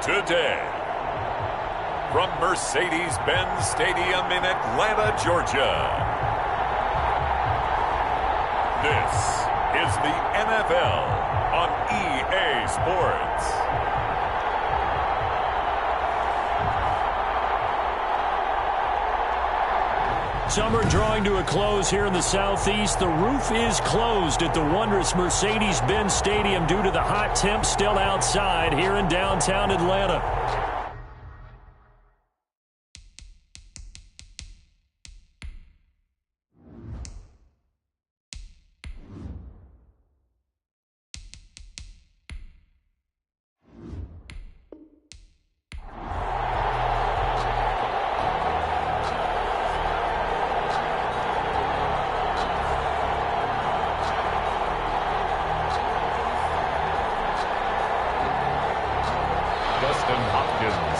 today. From Mercedes-Benz Stadium in Atlanta, Georgia. This is the NFL on EA Sports. Summer drawing to a close here in the Southeast. The roof is closed at the wondrous Mercedes-Benz Stadium due to the hot temps still outside here in downtown Atlanta.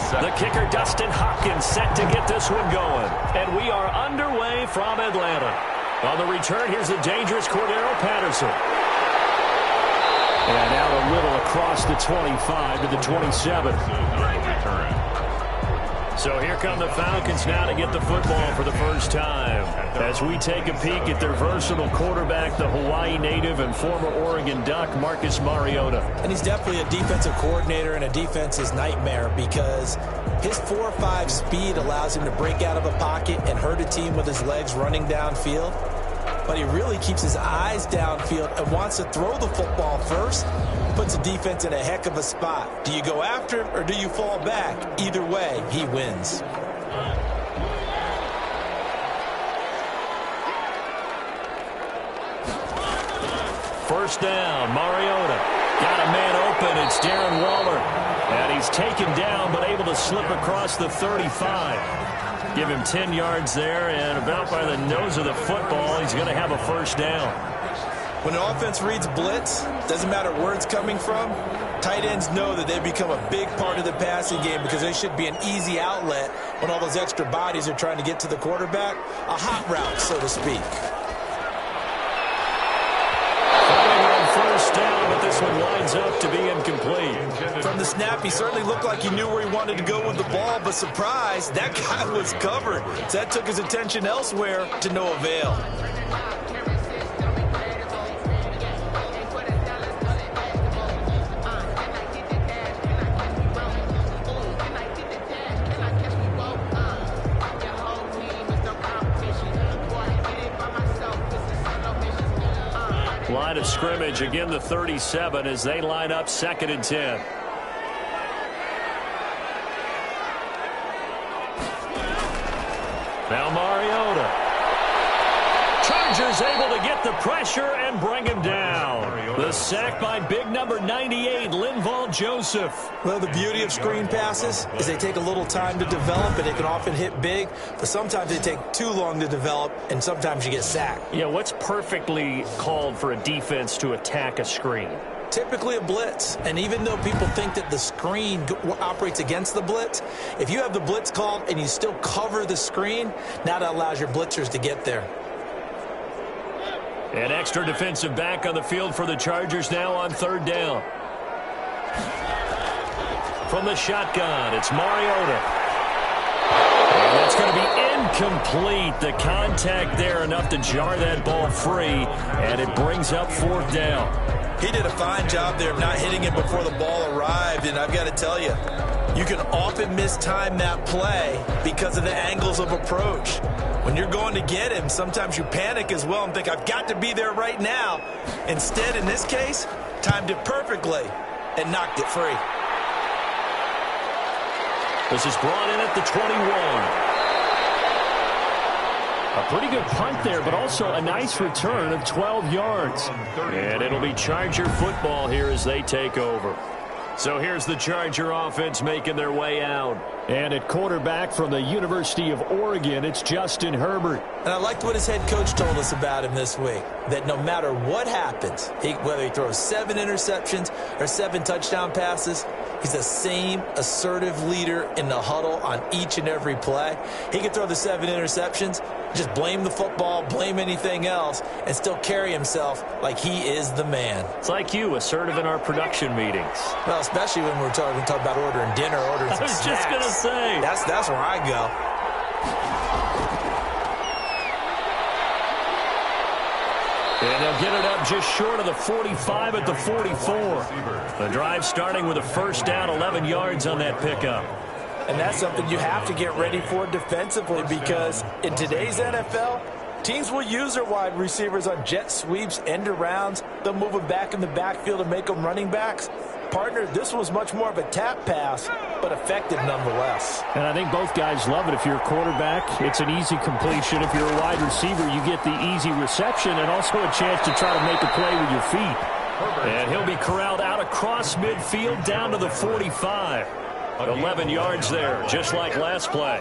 The kicker, Dustin Hopkins, set to get this one going. And we are underway from Atlanta. On the return, here's the dangerous Cordero Patterson. And out a little across the 25 to the 27. So here come the Falcons now to get the football for the first time. As we take a peek at their versatile quarterback, the Hawaii native and former Oregon Duck, Marcus Mariota. And he's definitely a defensive coordinator and a defense's nightmare because his 4.5 speed allows him to break out of a pocket and hurt a team with his legs running downfield. But he really keeps his eyes downfield and wants to throw the football first. Puts the defense in a heck of a spot. Do you go after him or do you fall back? Either way, he wins. First down, Mariota. Got a man open. It's Darren Waller. And he's taken down but able to slip across the 35. Give him 10 yards there, and about by the nose of the football, he's going to have a first down. When an offense reads blitz, doesn't matter where it's coming from, tight ends know that they've become a big part of the passing game because they should be an easy outlet when all those extra bodies are trying to get to the quarterback. A hot route, so to speak. First down, but this one lines up to be incomplete. From the snap, he certainly looked like he knew where he wanted to go with the ball, but surprise, that guy was covered. So that took his attention elsewhere to no avail. Line of scrimmage, again the 37 as they line up 2nd and 10. Now Mariota. Chargers able to get the pressure and bring him down. The sack by big number 98, Linval Joseph. Well, the beauty of screen passes is they take a little time to develop, and they can often hit big, but sometimes they take too long to develop, and sometimes you get sacked. Yeah, what's perfectly called for a defense to attack a screen? Typically a blitz, and even though people think that the screen operates against the blitz, if you have the blitz called and you still cover the screen, now that allows your blitzers to get there. An extra defensive back on the field for the Chargers now on 3rd down. From the shotgun, it's Mariota. And that's going to be incomplete. The contact there enough to jar that ball free, and it brings up 4th down. He did a fine job there of not hitting it before the ball arrived, and I've got to tell you, you can often mistime that play because of the angles of approach. When you're going to get him, sometimes you panic as well and think, I've got to be there right now. Instead, in this case, timed it perfectly and knocked it free. This is brought in at the 21. A pretty good punt there, but also a nice return of 12 yards. And it'll be Charger football here as they take over. So here's the Charger offense making their way out. And at quarterback from the University of Oregon, it's Justin Herbert. And I liked what his head coach told us about him this week, that no matter what happens, whether he throws 7 interceptions or 7 touchdown passes, he's the same assertive leader in the huddle on each and every play. He can throw the 7 interceptions, just blame the football, blame anything else, and still carry himself like he is the man. It's like you, assertive in our production meetings. Well, especially when we're talking about ordering dinner, ordering some snacks. I was just going to say. That's where I go. And they'll get it up just short of the 45 at the 44. The drive starting with a first down, 11 yards on that pickup. And that's something you have to get ready for defensively, because in today's NFL, teams will use their wide receivers on jet sweeps, end arounds. They'll move them back in the backfield and make them running backs. Partner, this was much more of a tap pass, but effective nonetheless. And I think both guys love it. If you're a quarterback, it's an easy completion. If you're a wide receiver, you get the easy reception and also a chance to try to make a play with your feet. And he'll be corralled out across midfield down to the 45. 11 yards there, just like last play.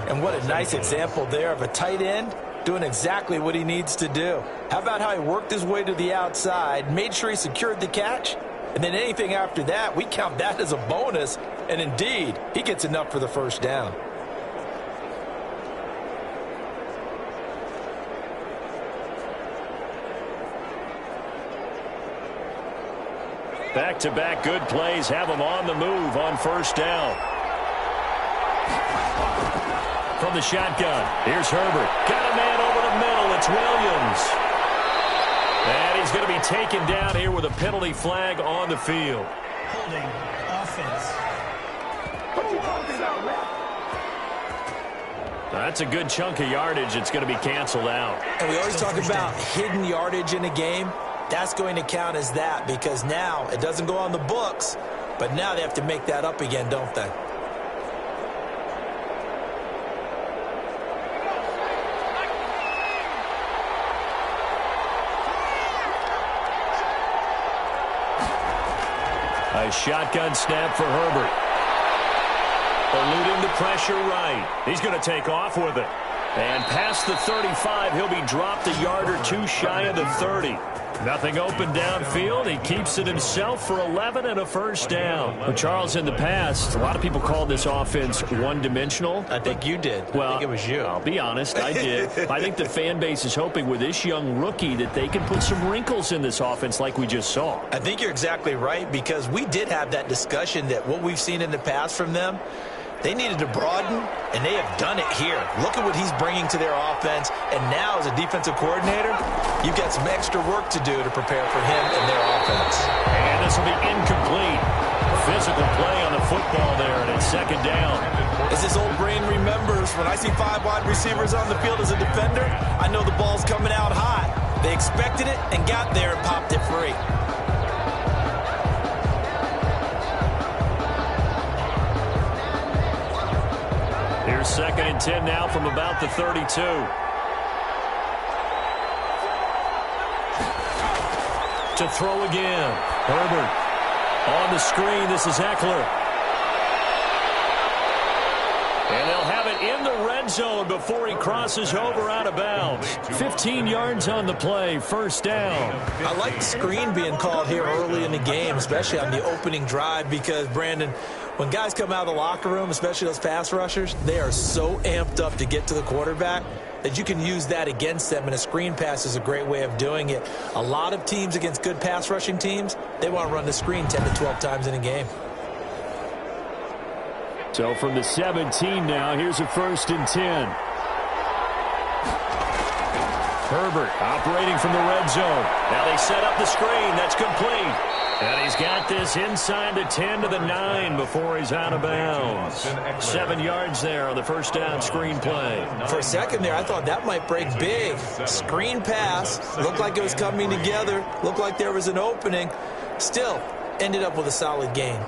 And what a nice example there of a tight end doing exactly what he needs to do. How about how he worked his way to the outside, made sure he secured the catch, and then anything after that, we count that as a bonus. And indeed, he gets enough for the first down. Back-to-back good plays have them on the move on first down. From the shotgun, here's Herbert. Got a man over the middle. It's Williams. And he's going to be taken down here with a penalty flag on the field. Holding offense. That's a good chunk of yardage. It's going to be canceled out. And we always talk about hidden yardage in a game. That's going to count as that, because now it doesn't go on the books, but now they have to make that up again, don't they? A shotgun snap for Herbert. Eluding the pressure right. He's going to take off with it. And past the 35, he'll be dropped a yard or two shy of the 30. Nothing open downfield. He keeps it himself for 11 and a first down. Well, Charles, in the past, a lot of people called this offense one-dimensional. I think you did. Well, I think it was you. I'll be honest, I did. I think the fan base is hoping with this young rookie that they can put some wrinkles in this offense like we just saw. I think you're exactly right, because we did have that discussion that what we've seen in the past from them, they needed to broaden, and they have done it here. Look at what he's bringing to their offense, and now as a defensive coordinator, you've got some extra work to do to prepare for him and their offense. And this will be incomplete. Physical play on the football there, and it's second down. As his old brain remembers, when I see 5 wide receivers on the field as a defender, I know the ball's coming out hot. They expected it and got there and popped it free. Here's second and 10 now from about the 32. To throw again. Herbert on the screen. This is Eckler. And they'll have it in the red zone before he crosses over out of bounds. 15 yards on the play, first down. I like the screen being called here early in the game, especially on the opening drive, because, Brandon, when guys come out of the locker room, especially those pass rushers, they are so amped up to get to the quarterback that you can use that against them, and a screen pass is a great way of doing it. A lot of teams against good pass rushing teams, they want to run the screen 10 to 12 times in a game. So from the 17 now, here's a first and 10. Herbert operating from the red zone. Now they set up the screen. That's complete. And he's got this inside the 10 to the 9 before he's out of bounds. 7 yards there on the first down screen play. For a second there, I thought that might break big. Screen pass. Looked like it was coming together. Looked like there was an opening. Still, ended up with a solid gain.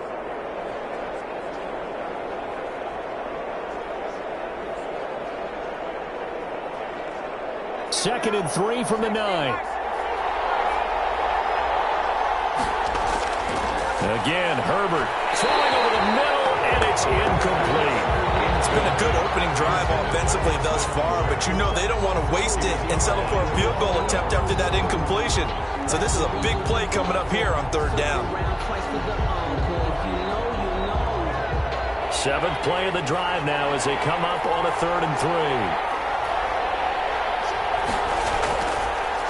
Second and 3 from the 9. Again, Herbert throwing over the middle, and it's It's incomplete. It's been a good opening drive offensively thus far, but you know they don't want to waste it and settle for a field goal attempt after that incompletion. So this is a big play coming up here on third down. Seventh play of the drive now as they come up on a 3rd and 3.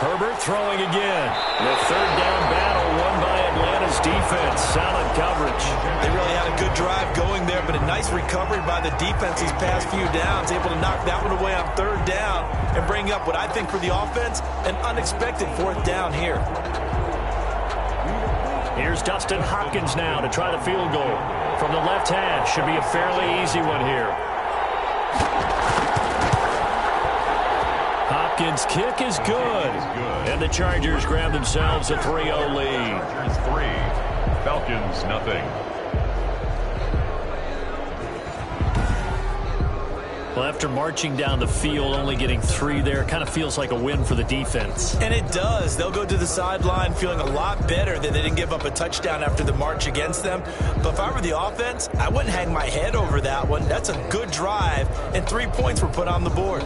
Herbert throwing again. The third down battle won by Atlanta's defense. Solid coverage. They really had a good drive going there, but a nice recovery by the defense these past few downs. Able to knock that one away on third down and bring up what I think for the offense, an unexpected 4th down here. Here's Dustin Hopkins now to try the field goal. From the left hash, should be a fairly easy one here. Hopkins' kick is good. And the Chargers grab themselves a 3-0 lead. Chargers 3, Falcons nothing. Well, after marching down the field, only getting 3 there, kind of feels like a win for the defense. And it does. They'll go to the sideline feeling a lot better that they didn't give up a touchdown after the march against them. But if I were the offense, I wouldn't hang my head over that one. That's a good drive, and 3 points were put on the board.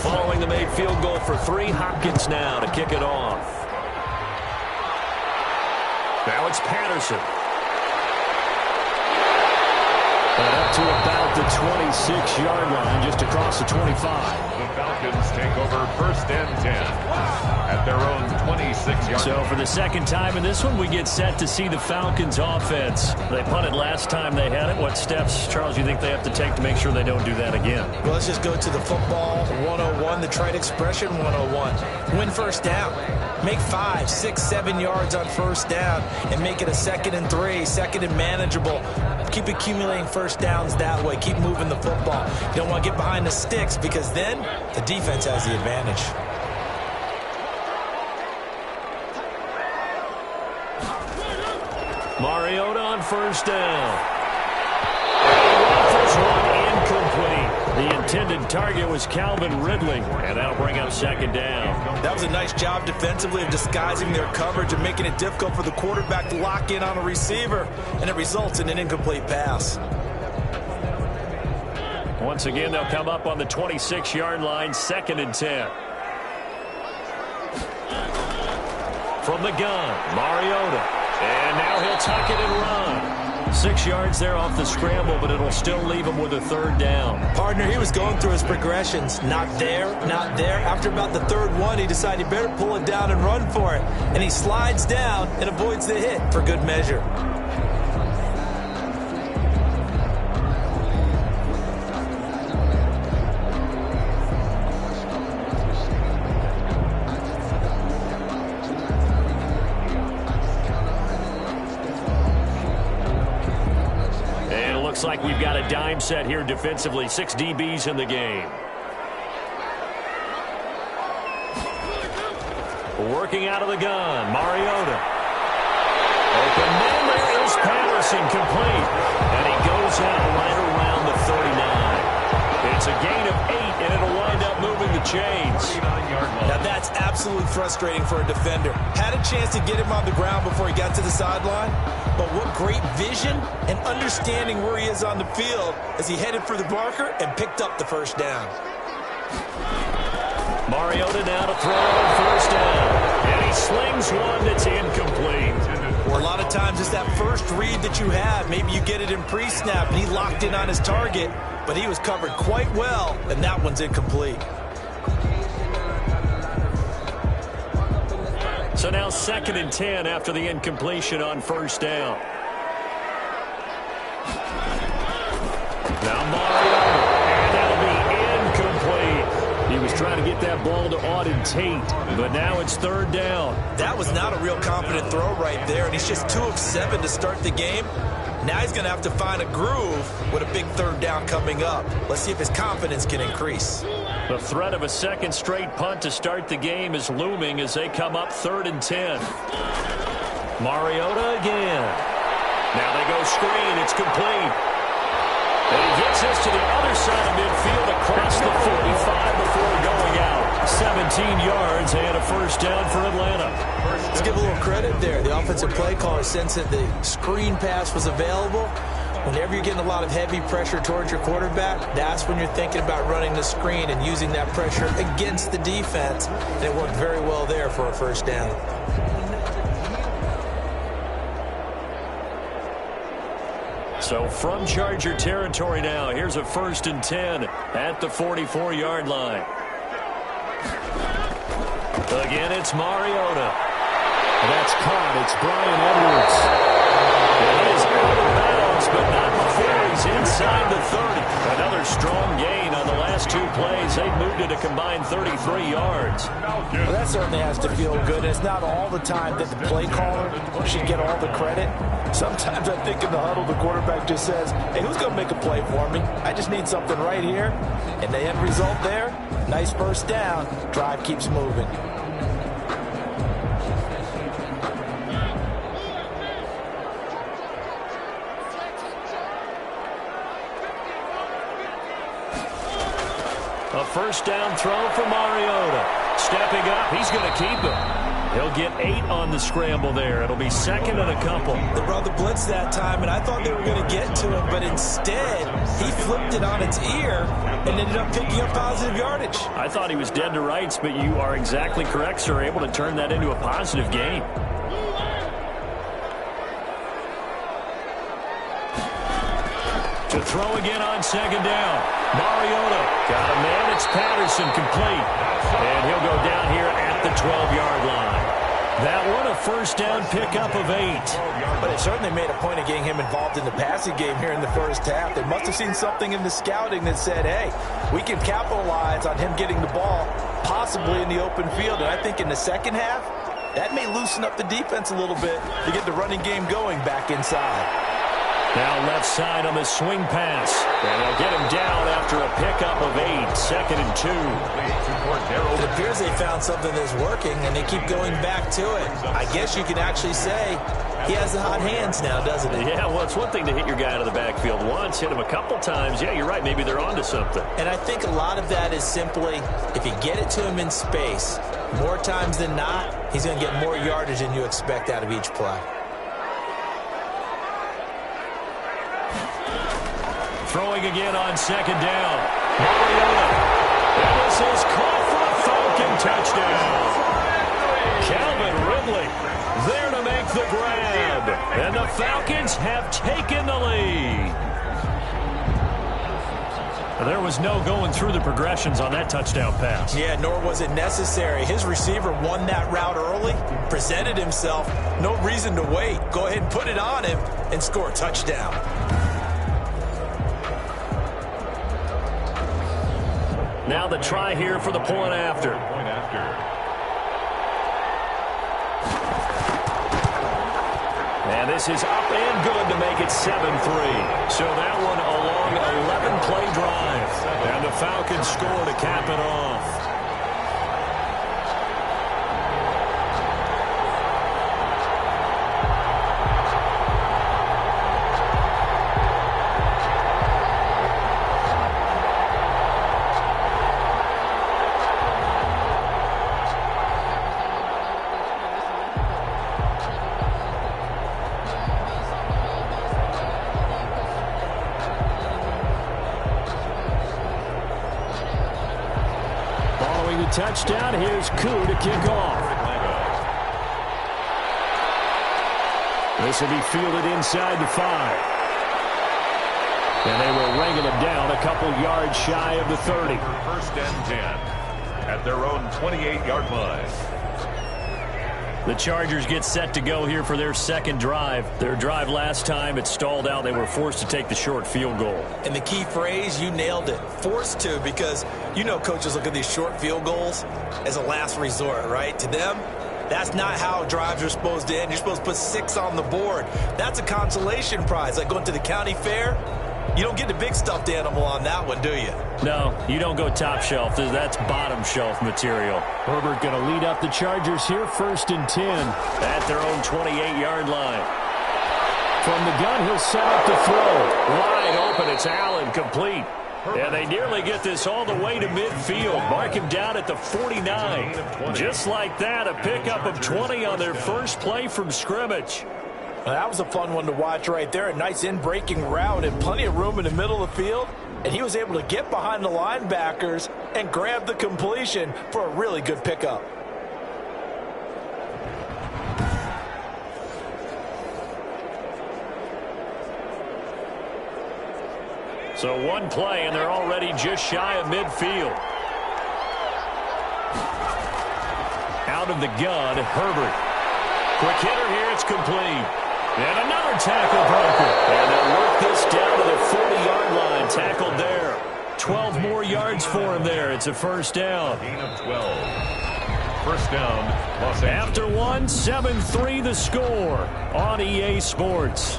Following the made field goal for 3, Hopkins now to kick it off. Now it's Patterson. And up to about the 26-yard line, just across the 25. The Falcons take over 1st and 10 at their own 26-yard. So for the second time in this one, we get set to see the Falcons offense. They punted last time they had it. What steps, Charles, you think they have to take to make sure they don't do that again? Well, let's just go to the football 101, the trite expression 101. Win 1st down. Make 5, 6, 7 yards on 1st down and make it a 2nd and 3, 2nd and manageable. Keep accumulating 1st downs that way. Keep moving the football. You don't want to get behind the sticks because then the defense has the advantage. Mariota on 1st down. First one incomplete. The intended target was Calvin Ridley, and that'll bring up 2nd down. That was a nice job defensively of disguising their coverage and making it difficult for the quarterback to lock in on a receiver, and it results in an incomplete pass. Once again, they'll come up on the 26-yard line, 2nd and 10. From the gun, Mariota. And now he'll tuck it and run. 6 yards there off the scramble, but it'll still leave him with a 3rd down. Partner, he was going through his progressions. Not there, not there. After about the 3rd one, he decided he better pull it down and run for it. And he slides down and avoids the hit for good measure. Looks like we've got a dime set here defensively. 6 DBs in the game. Working out of the gun, Mariota. Open man, there is Patterson, complete. And he goes out right around the 39. It's a gain of 8, and it'll wind up moving the chains. Now that's absolutely frustrating for a defender. Had a chance to get him on the ground before he got to the sideline, but what great vision and understanding where he is on the field as he headed for the marker and picked up the 1st down. Mariota now to throw on 1st down. And he slings one that's incomplete. A lot of times it's that first read that you have. Maybe you get it in pre-snap and he locked in on his target, but he was covered quite well, and that one's incomplete. So now 2nd and 10 after the incompletion on 1st down. Now Mariota, and that'll be incomplete. He was trying to get that ball to Auden Tate, but now it's 3rd down. That was not a real confident throw right there, and he's just 2 of 7 to start the game. Now he's going to have to find a groove with a big 3rd down coming up. Let's see if his confidence can increase. The threat of a 2nd straight punt to start the game is looming as they come up 3rd and 10. Mariota again. Now they go screen. It's complete. And he gets this to the other side of midfield across the 45 before going out. 17 yards and a first down for Atlanta. Let's give a little credit there. The offensive play caller sensed that the screen pass was available. Whenever you're getting a lot of heavy pressure towards your quarterback, that's when you're thinking about running the screen and using that pressure against the defense. And it worked very well there for a first down. So from Charger territory now, here's a 1st and 10 at the 44-yard line. Again, it's Mariota. That's caught. It's Brian Edwards. And he is out of bounds, but not before he's inside the 30. Another strong gain on the last 2 plays. They've moved it a combined 33 yards. Well, that certainly has to feel good. It's not all the time that the play caller should get all the credit. Sometimes I think in the huddle, the quarterback just says, hey, who's going to make a play for me? I just need something right here. And the end result there, nice first down. Drive keeps moving. A first down throw for Mariota. Stepping up, he's going to keep it. He'll get 8 on the scramble there. It'll be 2nd and a couple. They brought the blitz that time, and I thought they were going to get to him, but instead, he flipped it on its ear and ended up picking up positive yardage. I thought he was dead to rights, but you are exactly correct, sir. Able to turn that into a positive gain. To throw again on 2nd down. Mariota got a man. It's Patterson complete. And he'll go down here at the 12-yard line. That one a first down pickup of 8. But it certainly made a point of getting him involved in the passing game here in the first half. They must have seen something in the scouting that said, hey, we can capitalize on him getting the ball possibly in the open field. And I think in the second half, that may loosen up the defense a little bit to get the running game going back inside. Now left side on the swing pass. And they'll get him down after a pickup of 8. 2nd and 2. It appears they found something that's working, and they keep going back to it. I guess you can actually say he has the hot hands now, doesn't he? Yeah, well, it's one thing to hit your guy out of the backfield once, hit him a couple times. Yeah, you're right. Maybe they're onto something. And I think a lot of that is simply if you get it to him in space, more times than not, he's going to get more yardage than you expect out of each play. Throwing again on 2nd down. Mariota. And this is caught for a Falcon touchdown. Calvin Ridley there to make the grab. And the Falcons have taken the lead. There was no going through the progressions on that touchdown pass. Yeah, nor was it necessary. His receiver won that route early, presented himself. No reason to wait. Go ahead and put it on him and score a touchdown. Now the try here for the point after. And this is up and good to make it 7-3. So that one a long 11-play drive. And the Falcons score to cap it off. Touchdown. Here's Koo to kick off. This will be fielded inside the 5. And they will wrangle him down a couple yards shy of the 30. 1st and 10 at their own 28-yard line. The Chargers get set to go here for their 2nd drive. Their drive last time, it stalled out. They were forced to take the short field goal. And the key phrase, you nailed it, forced to, because you know coaches look at these short field goals as a last resort, right? To them, that's not how drives are supposed to end. You're supposed to put 6 on the board. That's a consolation prize, like going to the county fair. You don't get the big stuffed animal on that one, do you? No, you don't go top shelf. That's bottom shelf material. Herbert going to lead up the Chargers here, 1st and 10 at their own 28-yard line. From the gun, he'll set up the throw. Wide open, it's Allen, complete. And they nearly get this all the way to midfield. Mark him down at the 49. Just like that, a pickup of 20 on their first play from scrimmage. Well, that was a fun one to watch right there. A nice in-breaking route and plenty of room in the middle of the field. And he was able to get behind the linebackers and grab the completion for a really good pickup. So one play, and they're already just shy of midfield. Out of the gun, Herbert. Quick hitter here, it's complete. And another tackle broken. And they'll work this down to the 40-yard line. Tackled there. 12 more yards for him there. It's a first down. Gain of 12. First down, Los Angeles. After one, 7-3 the score on EA Sports.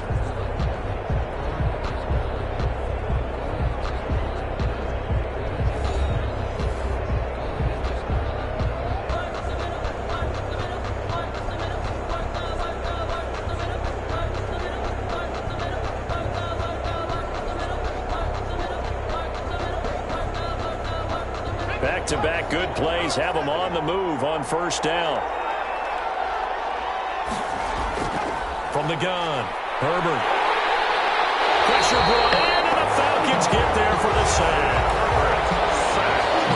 Back-to-back good plays have them on the move on first down. From the gun, Herbert. Pressure brought in, and the Falcons get there for the sack.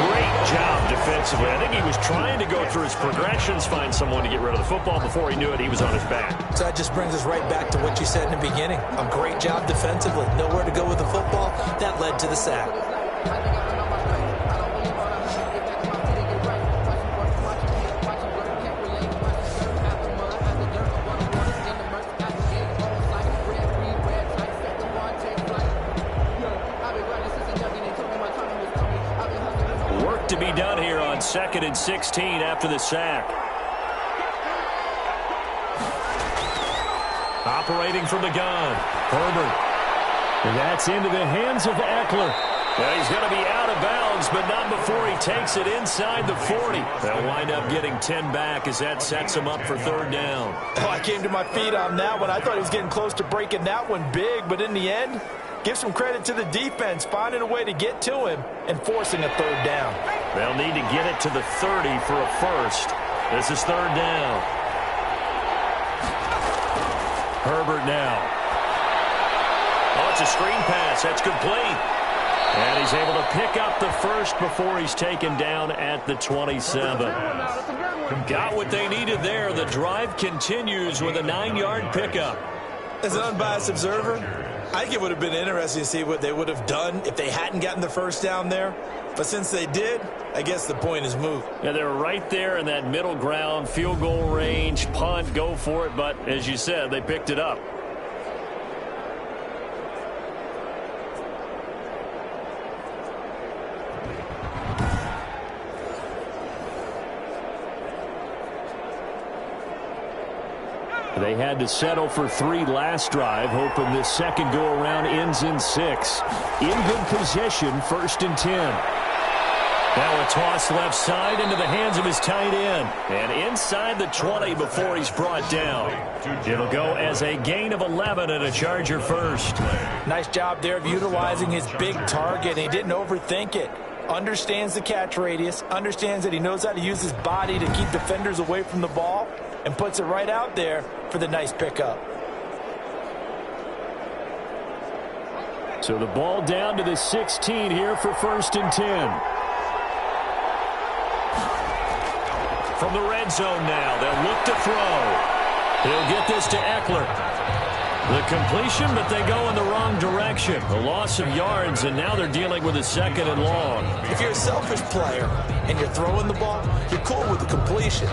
Great job defensively. I think he was trying to go through his progressions, find someone to get rid of the football. Before he knew it, he was on his back. So that just brings us right back to what you said in the beginning. A great job defensively. Nowhere to go with the football. That led to the sack. To be done here on 2nd and 16 after the sack. Operating from the gun, Herbert. And that's into the hands of Eckler. Well, he's going to be out of bounds, but not before he takes it inside the 40. They'll wind up getting 10 back as that sets him up for third down. Oh, I came to my feet on that one. I thought he was getting close to breaking that one big, but in the end, give some credit to the defense, finding a way to get to him and forcing a third down. They'll need to get it to the 30 for a first. This is third down. Herbert now. Oh, it's a screen pass. That's complete. And he's able to pick up the first before he's taken down at the 27. Got what they needed there. The drive continues with a 9-yard pickup. As an unbiased observer, I think it would have been interesting to see what they would have done if they hadn't gotten the first down there. But since they did, I guess the point is moot. Yeah, they were right there in that middle ground, field goal range, punt, go for it. But as you said, they picked it up. They had to settle for 3 last drive, hoping this second go-around ends in 6. In good possession, 1st and 10. Now a toss left side into the hands of his tight end. And inside the 20 before he's brought down. It'll go as a gain of 11 and a Charger first. Nice job there of utilizing his big target. He didn't overthink it. Understands the catch radius. Understands that he knows how to use his body to keep defenders away from the ball. And puts it right out there for the nice pickup. So the ball down to the 16 here for 1st and 10. From the red zone now, they'll look to throw. He'll get this to Eckler. The completion, but they go in the wrong direction. A loss of yards, and now they're dealing with a 2nd and long. If you're a selfish player and you're throwing the ball, you're cool with the completion.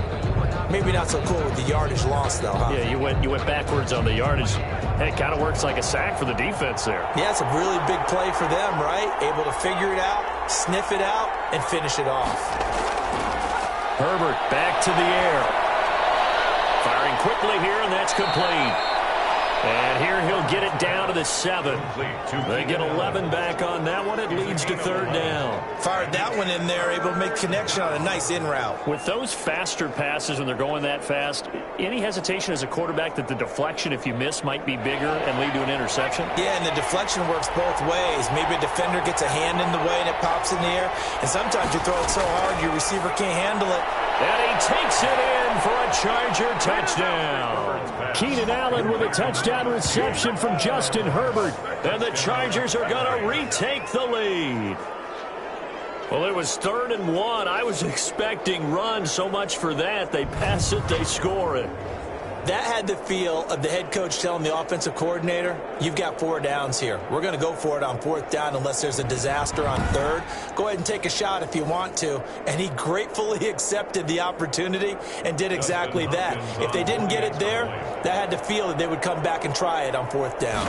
Maybe not so cool with the yardage loss, though, huh? Yeah, you went backwards on the yardage. And it kind of works like a sack for the defense there. Yeah, it's a really big play for them, right? Able to figure it out, sniff it out, and finish it off. Herbert back to the air. Firing quickly here, and that's complete. And here he'll they'll get it down to the 7. They get 11 back on that one. It leads to 3rd down. Fired that one in there, able to make connection on a nice in route. With those faster passes when they're going that fast, any hesitation as a quarterback that the deflection, if you miss, might be bigger and lead to an interception? Yeah, and the deflection works both ways. Maybe a defender gets a hand in the way and it pops in the air. And sometimes you throw it so hard your receiver can't handle it. And he takes it in for a Charger touchdown. Keenan Allen with a touchdown reception from Justin Herbert. And the Chargers are going to retake the lead. Well, it was 3rd and 1. I was expecting run. So much for that. They pass it, they score it. That had the feel of the head coach telling the offensive coordinator, you've got 4 downs here. We're going to go for it on 4th down unless there's a disaster on 3rd. Go ahead and take a shot if you want to. And he gratefully accepted the opportunity and did exactly that. If they didn't get it there, that had the feel that they would come back and try it on 4th down.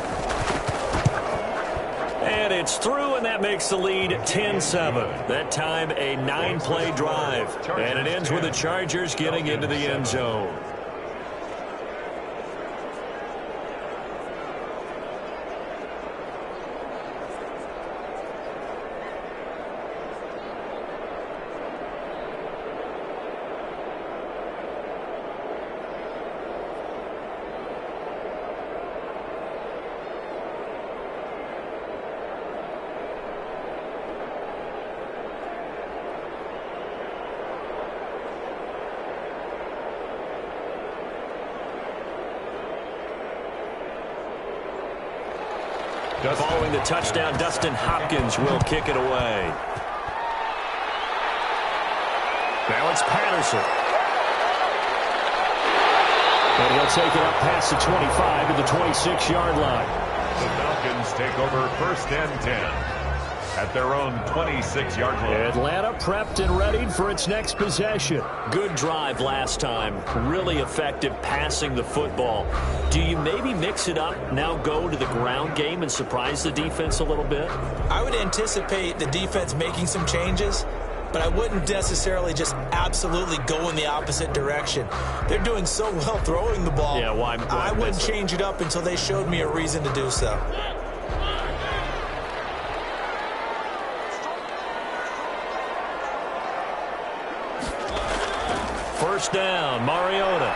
And it's through, and that makes the lead 10-7. That time a 9-play drive. And it ends with the Chargers getting into the end zone. Following the touchdown, Dustin Hopkins will kick it away. Now it's Patterson. And he'll take it up past the 25 to the 26-yard line. The Falcons take over 1st and 10 at their own 26-yard line. Atlanta prepped and readied for its next possession. Good drive last time. Really effective passing the football. Do you maybe mix it up, now go to the ground game and surprise the defense a little bit? I would anticipate the defense making some changes, but I wouldn't necessarily just absolutely go in the opposite direction. They're doing so well throwing the ball. Yeah, why I wouldn't change it up until they showed me a reason to do so. First down, Mariota.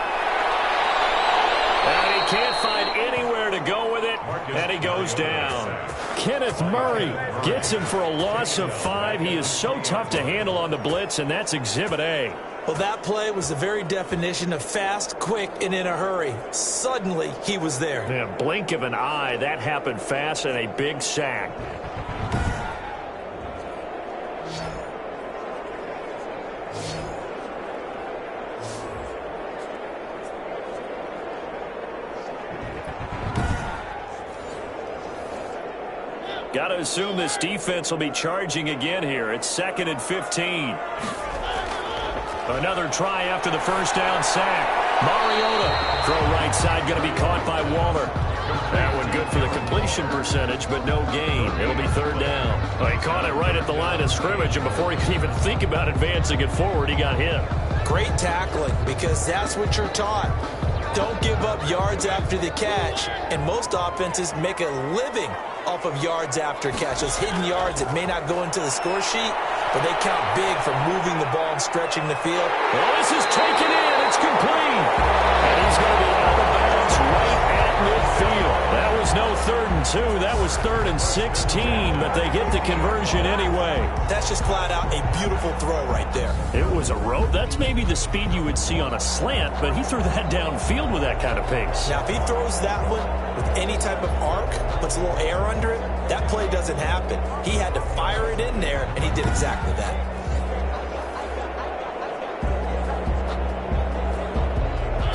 And he can't find anywhere to go with it, and he goes down. Kenneth Murray gets him for a loss of 5. He is so tough to handle on the blitz, and that's Exhibit A. Well, that play was the very definition of fast, quick, and in a hurry. Suddenly, he was there. Yeah, blink of an eye, that happened fast, and a big sack. Got to assume this defense will be charging again here. It's 2nd and 15. Another try after the first down sack. Mariota, throw right side, going to be caught by Waller. That one good for the completion percentage, but no gain. It'll be 3rd down. Well, he caught it right at the line of scrimmage, and before he could even think about advancing it forward, he got hit. Great tackling, because that's what you're taught. Don't give up yards after the catch, and most offenses make a living off of yards after catch. Those hidden yards that may not go into the score sheet, but they count big for moving the ball and stretching the field. Well, this is taken in. It's complete. And he's going to be out of bounds right at midfield. That was no 3rd and 2. That was 3rd and 16, but they get the conversion anyway. That's just flat out a beautiful throw right there. It was a rope. That's maybe the speed you would see on a slant, but he threw that downfield with that kind of pace. Now, if he throws that one with any type of arc, puts a little air under it, that play doesn't happen. He had to fire it in there, and he did exactly that.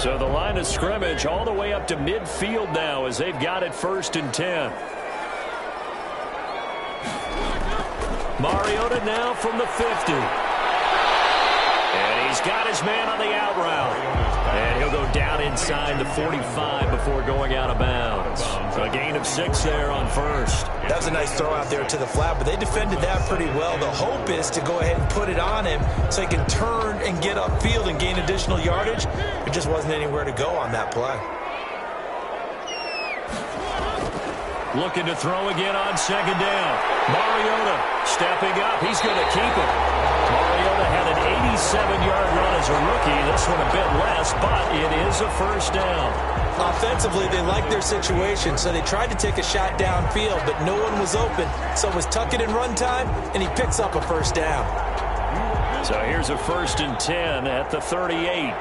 So the line of scrimmage all the way up to midfield now as they've got it 1st and 10. Mariota now from the 50. And he's got his man on the out route. And he'll go down inside the 45 before going out of bounds. A gain of 6 there on 1st. That was a nice throw out there to the flat, but they defended that pretty well. The hope is to go ahead and put it on him so he can turn and get upfield and gain additional yardage. It just wasn't anywhere to go on that play. Looking to throw again on second down. Mariota stepping up. He's going to keep it. Mariota had an 87-yard run as a rookie. This one a bit less, but it is a first down. Offensively, they liked their situation, so they tried to take a shot downfield, but no one was open. So it was tuck it in run time, and he picks up a first down. So here's a 1st and 10 at the 38.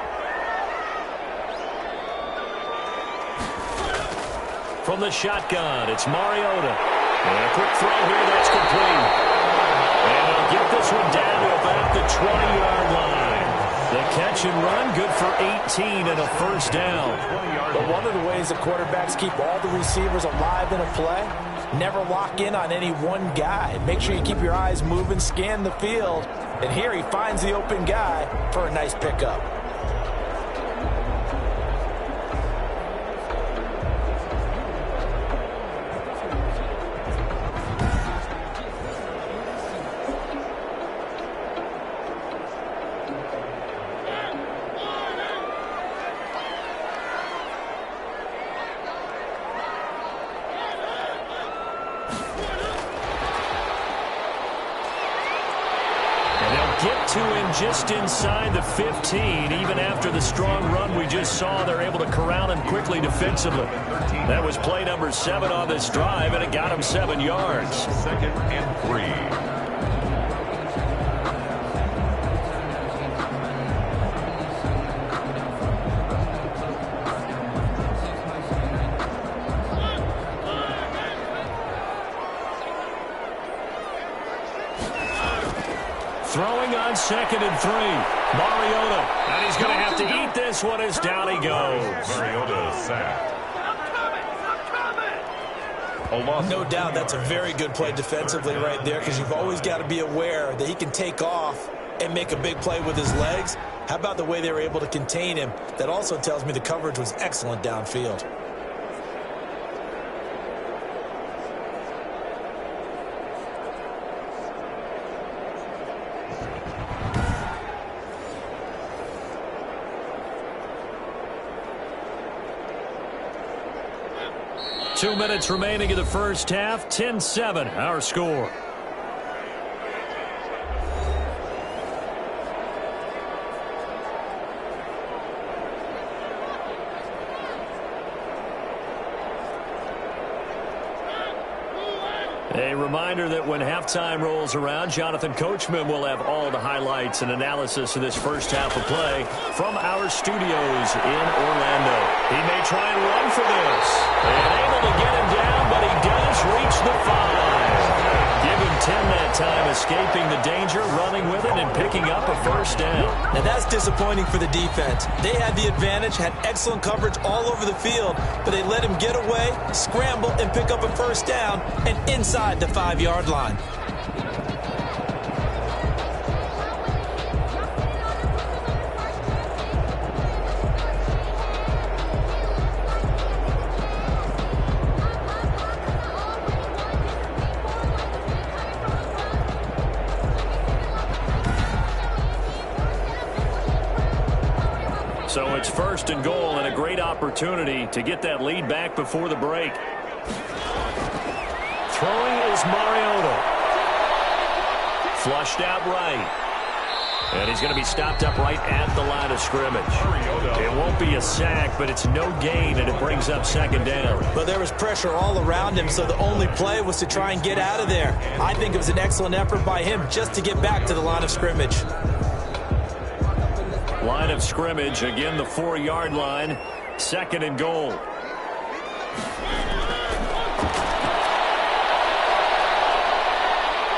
From the shotgun, it's Mariota. And a quick throw here, that's complete. And he'll get this one down to about the 20-yard line. The catch and run, good for 18 and a first down. But one of the ways the quarterbacks keep all the receivers alive in a play, never lock in on any one guy. Make sure you keep your eyes moving, scan the field. And here he finds the open guy for a nice pickup. Get to him just inside the 15. Even after the strong run we just saw, they're able to corral him quickly defensively. That was play number 7 on this drive, and it got him 7 yards. 2nd and 3. Throwing on 2nd and 3. Mariota. And he's going to have to eat this one as down he goes. Mariota sacked. No doubt that's a very good play defensively right there, because you've always got to be aware that he can take off and make a big play with his legs. How about the way they were able to contain him? That also tells me the coverage was excellent downfield. Two minutes remaining in the first half. 10-7, our score. A reminder that when halftime rolls around, Jonathan Coachman will have all the highlights and analysis of this first half of play from our studios in Orlando. He may try and run for this. And able to get him down, but he does reach the 5. Give him 10 that time, escaping the danger, running with it, and picking up a first down. Now that's disappointing for the defense. They had the advantage, had excellent coverage all over the field, but they let him get away, scramble, and pick up a first down, and inside the 5-yard line. So it's 1st and goal, and a great opportunity to get that lead back before the break. Throwing is Mariota. Flushed out right. And he's going to be stopped up right at the line of scrimmage. It won't be a sack, but it's no gain, and it brings up 2nd down. But there was pressure all around him, so the only play was to try and get out of there. I think it was an excellent effort by him just to get back to the line of scrimmage. Line of scrimmage, again the 4-yard line. 2nd and goal.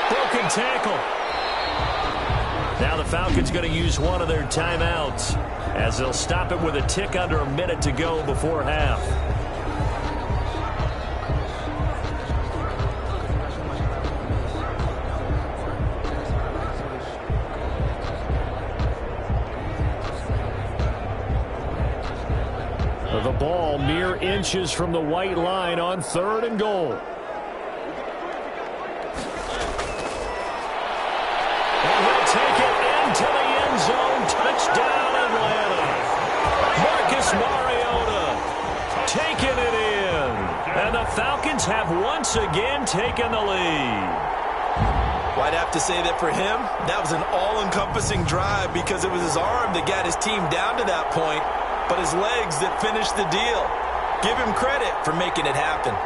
Broken tackle. Now the Falcons going to use one of their timeouts as they'll stop it with a tick under a minute to go before half. The ball mere inches from the white line on 3rd and goal. And he'll take it into the end zone. Touchdown, Atlanta. Marcus Mariota taking it in. And the Falcons have once again taken the lead. Well, I'd have to say that for him, that was an all-encompassing drive because it was his arm that got his team down to that point, but his legs that finished the deal. Give him credit for making it happen.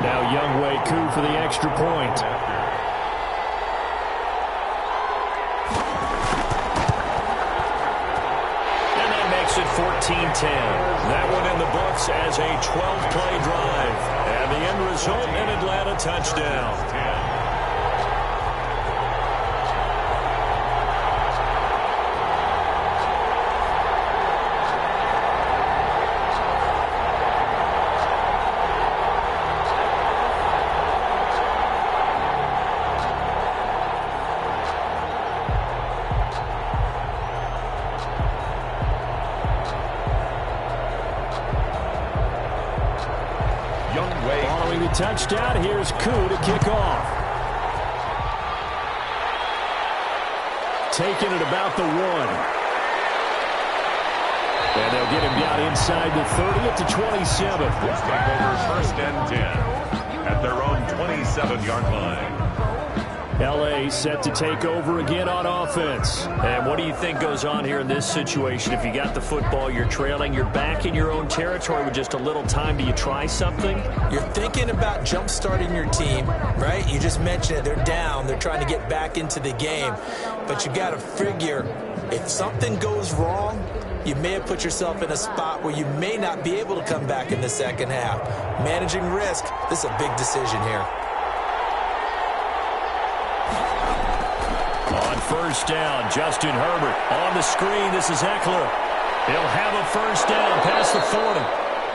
Now Younghoe Koo for the extra point. And that makes it 14-10. That one in the books as a 12-play drive. And the end result, an Atlanta touchdown. Following the touchdown, here's Koo to kick off. Taking it about the 1. And they'll get him down inside the 30 at the 27. Take over first and 10 at their own 27-yard line. L.A. set to take over again on offense. And what do you think goes on here in this situation? If you got the football, you're trailing, you're back in your own territory with just a little time. Do you try something? You're thinking about jump-starting your team, right? You just mentioned it. They're down. They're trying to get back into the game. But you got to figure, if something goes wrong, you may have put yourself in a spot where you may not be able to come back in the second half. Managing risk, this is a big decision here. On first down, Justin Herbert on the screen. This is Eckler. He'll have a first down past the 40.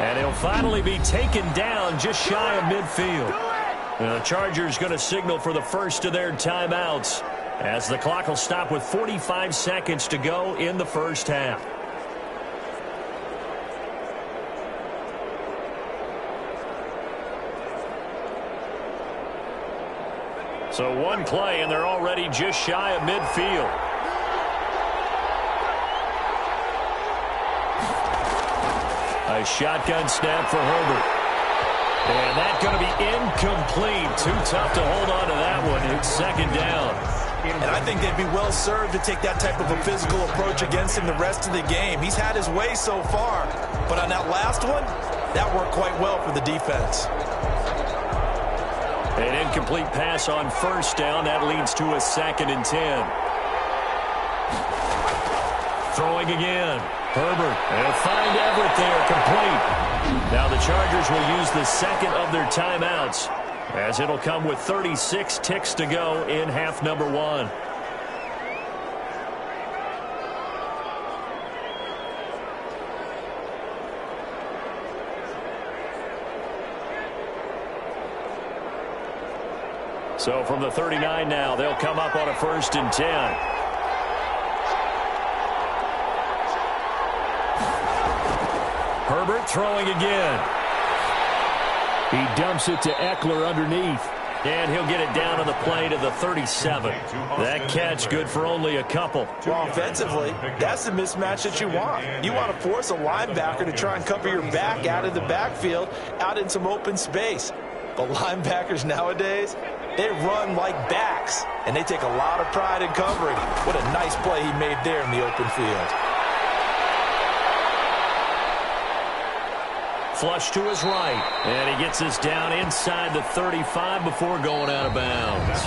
And he'll finally be taken down just shy of midfield. Now the Chargers going to signal for the first of their timeouts as the clock will stop with 45 seconds to go in the first half. So one play, and they're already just shy of midfield. A shotgun snap for Herbert. And that's going to be incomplete. Too tough to hold on to that one. It's second down. And I think they'd be well served to take that type of a physical approach against him the rest of the game. He's had his way so far. But on that last one, that worked quite well for the defense. An incomplete pass on first down. That leads to a 2nd and 10. Throwing again. Herbert. They'll find Everett there. Complete. Now the Chargers will use the second of their timeouts as it'll come with 36 ticks to go in half number 1. So from the 39 now, they'll come up on a 1st and 10. Herbert throwing again. He dumps it to Eckler underneath. And he'll get it down on the play to the 37. That catch good for only a couple. Well, offensively, that's the mismatch that you want. You want to force a linebacker to try and cover your back out of the backfield, out in some open space. But linebackers nowadays, they run like backs, and they take a lot of pride in covering. What a nice play he made there in the open field. Flush to his right, and he gets us down inside the 35 before going out of bounds.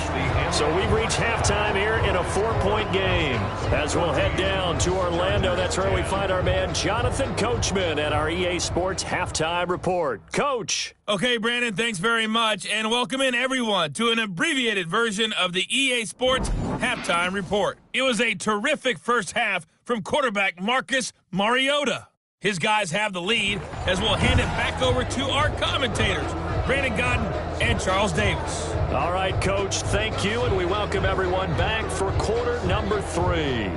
So we've reached halftime here in a 4-point game. As we'll head down to Orlando, that's where we find our man Jonathan Coachman at our EA Sports Halftime Report. Coach. Okay, Brandon, thanks very much, and welcome in everyone to an abbreviated version of the EA Sports Halftime Report. It was a terrific first half from quarterback Marcus Mariota. His guys have the lead as we'll hand it back over to our commentators, Brandon Godden and Charles Davis. All right, Coach, thank you, and we welcome everyone back for quarter number 3.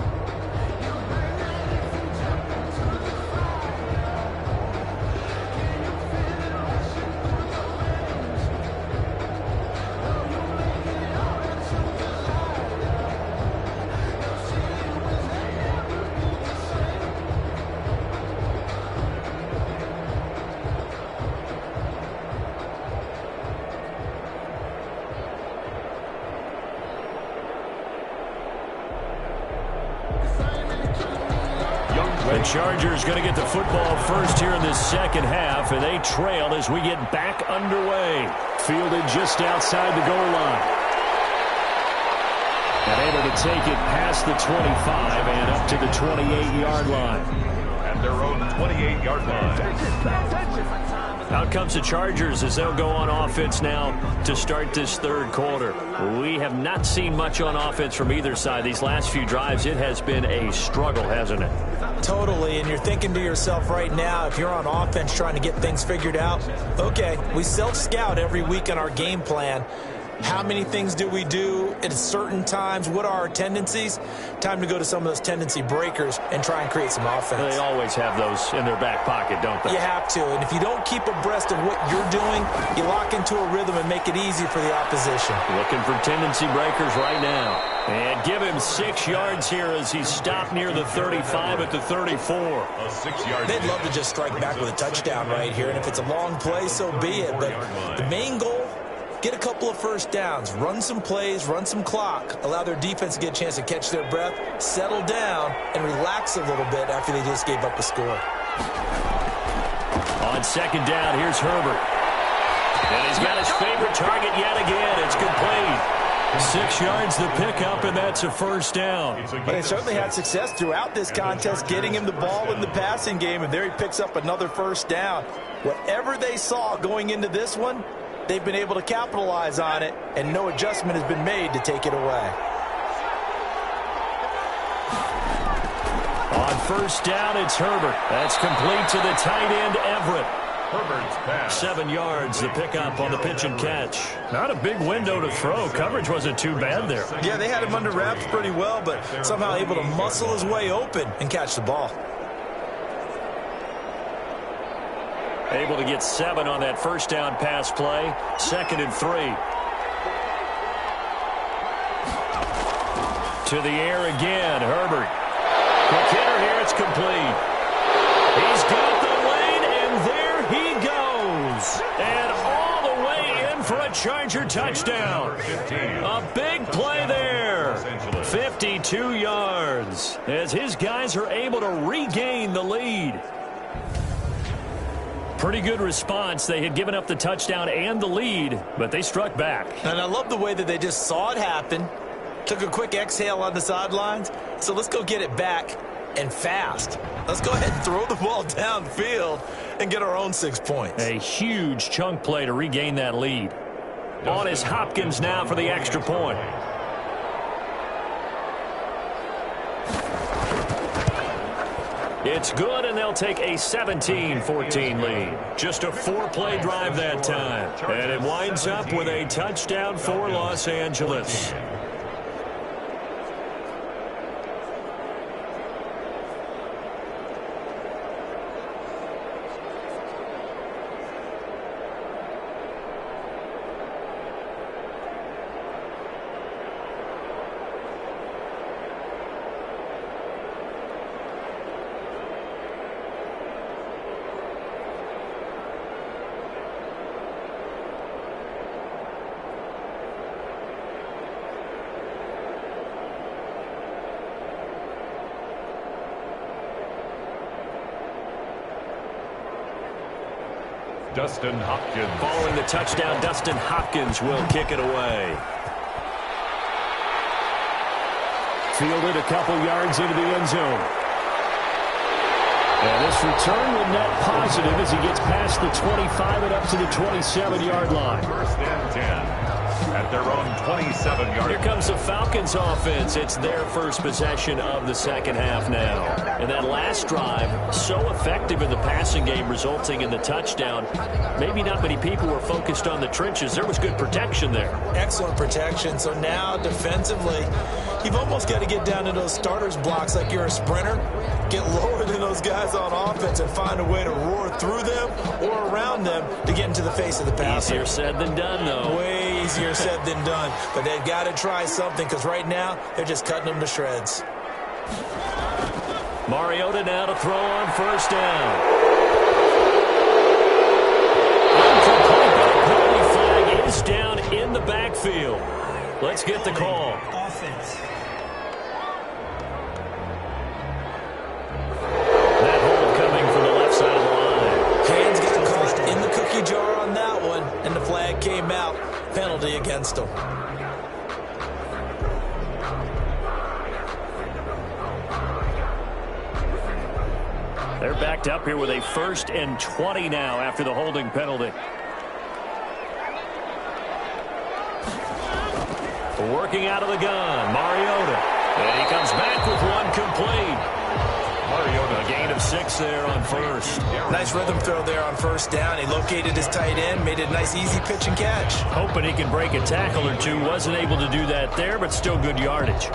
The Chargers going to get the football first here in this second half, and they trail as we get back underway. Fielded just outside the goal line. And able to take it past the 25 and up to the 28-yard line. At their own 28-yard line. Out comes the Chargers as they'll go on offense now to start this third quarter. We have not seen much on offense from either side. These last few drives, it has been a struggle, hasn't it? Totally, and you're thinking to yourself right now, if you're on offense trying to get things figured out, okay, we self-scout every week on our game plan. How many things do we do at certain times? What are our tendencies? Time to go to some of those tendency breakers and try and create some offense. They always have those in their back pocket, don't they? You have to, and if you don't keep abreast of what you're doing, you lock into a rhythm and make it easy for the opposition. Looking for tendency breakers right now. And give him 6 yards here as he's stopped near the 35 at the 34. A 6-yard. They'd love to just strike back with a touchdown right here, and if it's a long play, so be it. But the main goal, get a couple of first downs, run some plays, run some clock, allow their defense to get a chance to catch their breath, settle down, and relax a little bit after they just gave up a score. On second down, here's Herbert. And he's got his favorite target yet again. It's complete. 6 yards the pickup, and that's a first down. But they certainly had success throughout this contest, getting him the ball in the passing game, and there he picks up another first down. Whatever they saw going into this one, they've been able to capitalize on it, and no adjustment has been made to take it away. On first down, it's Herbert. That's complete to the tight end, Everett. Herbert's pass. 7 yards, the pickup on the pitch and catch. Not a big window to throw. Coverage wasn't too bad there. Yeah, they had him under wraps pretty well, but somehow able to muscle his way open and catch the ball. Able to get 7 on that first down pass play. 2nd and 3. To the air again, Herbert. Quick hitter here, it's complete. He's got the lane, and there he goes. And all the way in for a Charger touchdown. A big play there. 52 yards as his guys are able to regain the lead. Pretty good response. They had given up the touchdown and the lead, but they struck back. And I love the way that they just saw it happen, took a quick exhale on the sidelines. So let's go get it back and fast. Let's go ahead and throw the ball downfield and get our own 6 points. A huge chunk play to regain that lead. On is Hopkins now for the extra point. It's good, and they'll take a 17-14 lead. Just a 4-play drive that time. And it winds up with a touchdown for Los Angeles. Dustin Hopkins. Following the touchdown, Dustin Hopkins will kick it away. Fielded a couple yards into the end zone. And this return will net positive as he gets past the 25 and up to the 27-yard line. 1st and 10 at their own 27-yard line. Here comes the Falcons offense. It's their first possession of the second half now. And that last drive, so effective in the passing game, resulting in the touchdown. Maybe not many people were focused on the trenches. There was good protection there. Excellent protection. So now defensively, you've almost got to get down to those starters blocks like you're a sprinter. Get lower than those guys on offense and find a way to roar through them or around them to get into the face of the passer. Easier said than done, though. Way easier said than done. But they've got to try something because right now they're just cutting them to shreds. Mariota now to throw on first down. Penalty flag is down in the backfield. Let's get the call. Offense. and the flag came out. Penalty against him. They're backed up here with a 1st and 20 now after the holding penalty. Working out of the gun, Mariota. And he comes back with one complete. Mariota, a gain of 6 there on 1st. Nice rhythm throw there on 1st down. He located his tight end, made it a nice easy pitch and catch. Hoping he can break a tackle or two. Wasn't able to do that there, but still good yardage.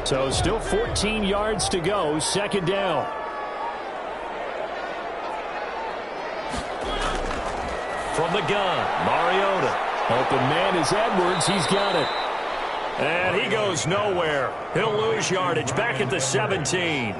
So still 14 yards to go, 2nd down. From the gun, Mariota. Open man is Edwards. He's got it. And he goes nowhere. He'll lose yardage back at the 17.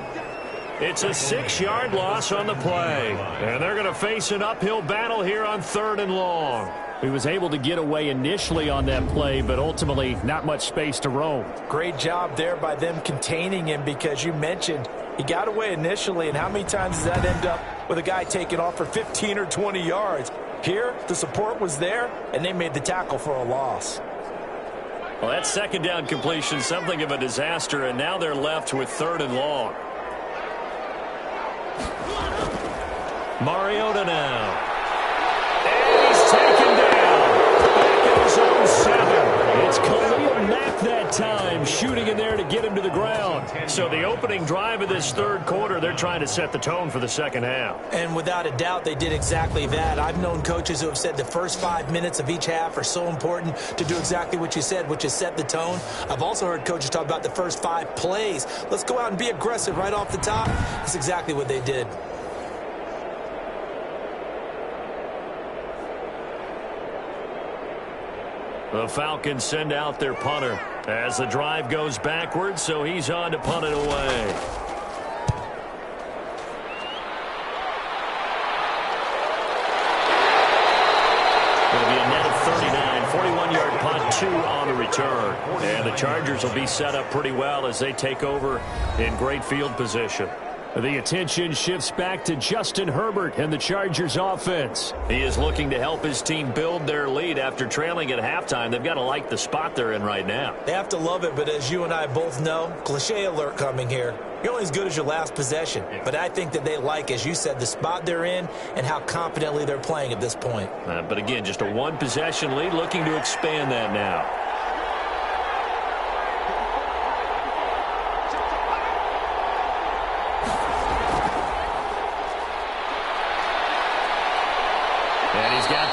It's a 6-yard loss on the play. And they're going to face an uphill battle here on 3rd and long. He was able to get away initially on that play, but ultimately not much space to roam. Great job there by them containing him, because you mentioned he got away initially, and how many times does that end up with a guy taking off for 15 or 20 yards? Here, the support was there, and they made the tackle for a loss. Well, that 2nd down completion, something of a disaster, and now they're left with 3rd and long. Mariota now. And he's taken down. Back at his own 7. It's Khalil Mack that time, shooting in there to get him to the ground. So the opening drive of this 3rd quarter, they're trying to set the tone for the 2nd half. And without a doubt, they did exactly that. I've known coaches who have said the first 5 minutes of each half are so important to do exactly what you said, which is set the tone. I've also heard coaches talk about the first 5 plays. Let's go out and be aggressive right off the top. That's exactly what they did. The Falcons send out their punter as the drive goes backwards, so he's on to punt it away. It'll be a net of 39, 41-yard punt, 2 on the return. And the Chargers will be set up pretty well as they take over in great field position. The attention shifts back to Justin Herbert and the Chargers offense. He is looking to help his team build their lead after trailing at halftime. They've got to like the spot they're in right now. They have to love it, but as you and I both know, cliche alert coming here. You're only as good as your last possession. But I think that they like, as you said, the spot they're in and how confidently they're playing at this point. But again, just a 1-possession lead, looking to expand that now.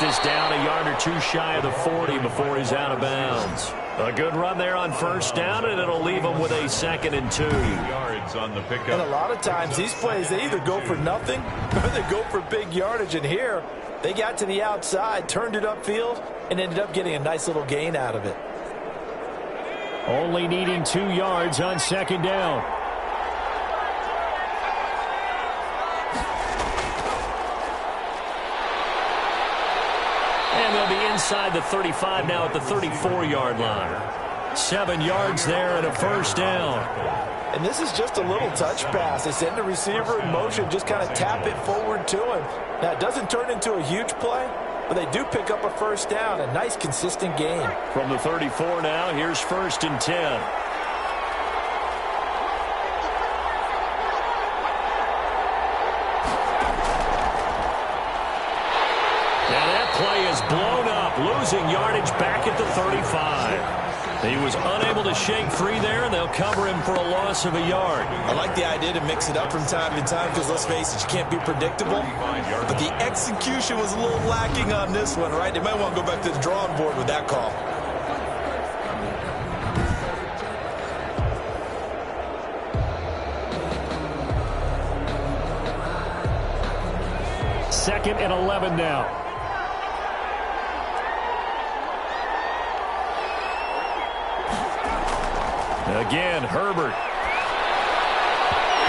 This down a yard or 2 shy of the 40 before he's out of bounds. A good run there on 1st down, and it'll leave him with a 2nd and 2. Yards on the pickup. And a lot of times these plays, they either go for nothing or they go for big yardage. And here, they got to the outside, turned it upfield, and ended up getting a nice little gain out of it. Only needing 2 yards on 2nd down. And they'll be inside the 35 now at the 34-yard line. 7 yards there and a 1st down. And this is just a little touch pass. They send the receiver in motion, just kind of tap it forward to him. Now, it doesn't turn into a huge play, but they do pick up a 1st down, a nice, consistent gain. From the 34 now, here's 1st and 10. Play is blown up, losing yardage back at the 35. He was unable to shake free there, and they'll cover him for a loss of a yard. I like the idea to mix it up from time to time because, let's face it, you can't be predictable. But the execution was a little lacking on this one, right? They might want to go back to the drawing board with that call. Second and 11 now. Again, Herbert.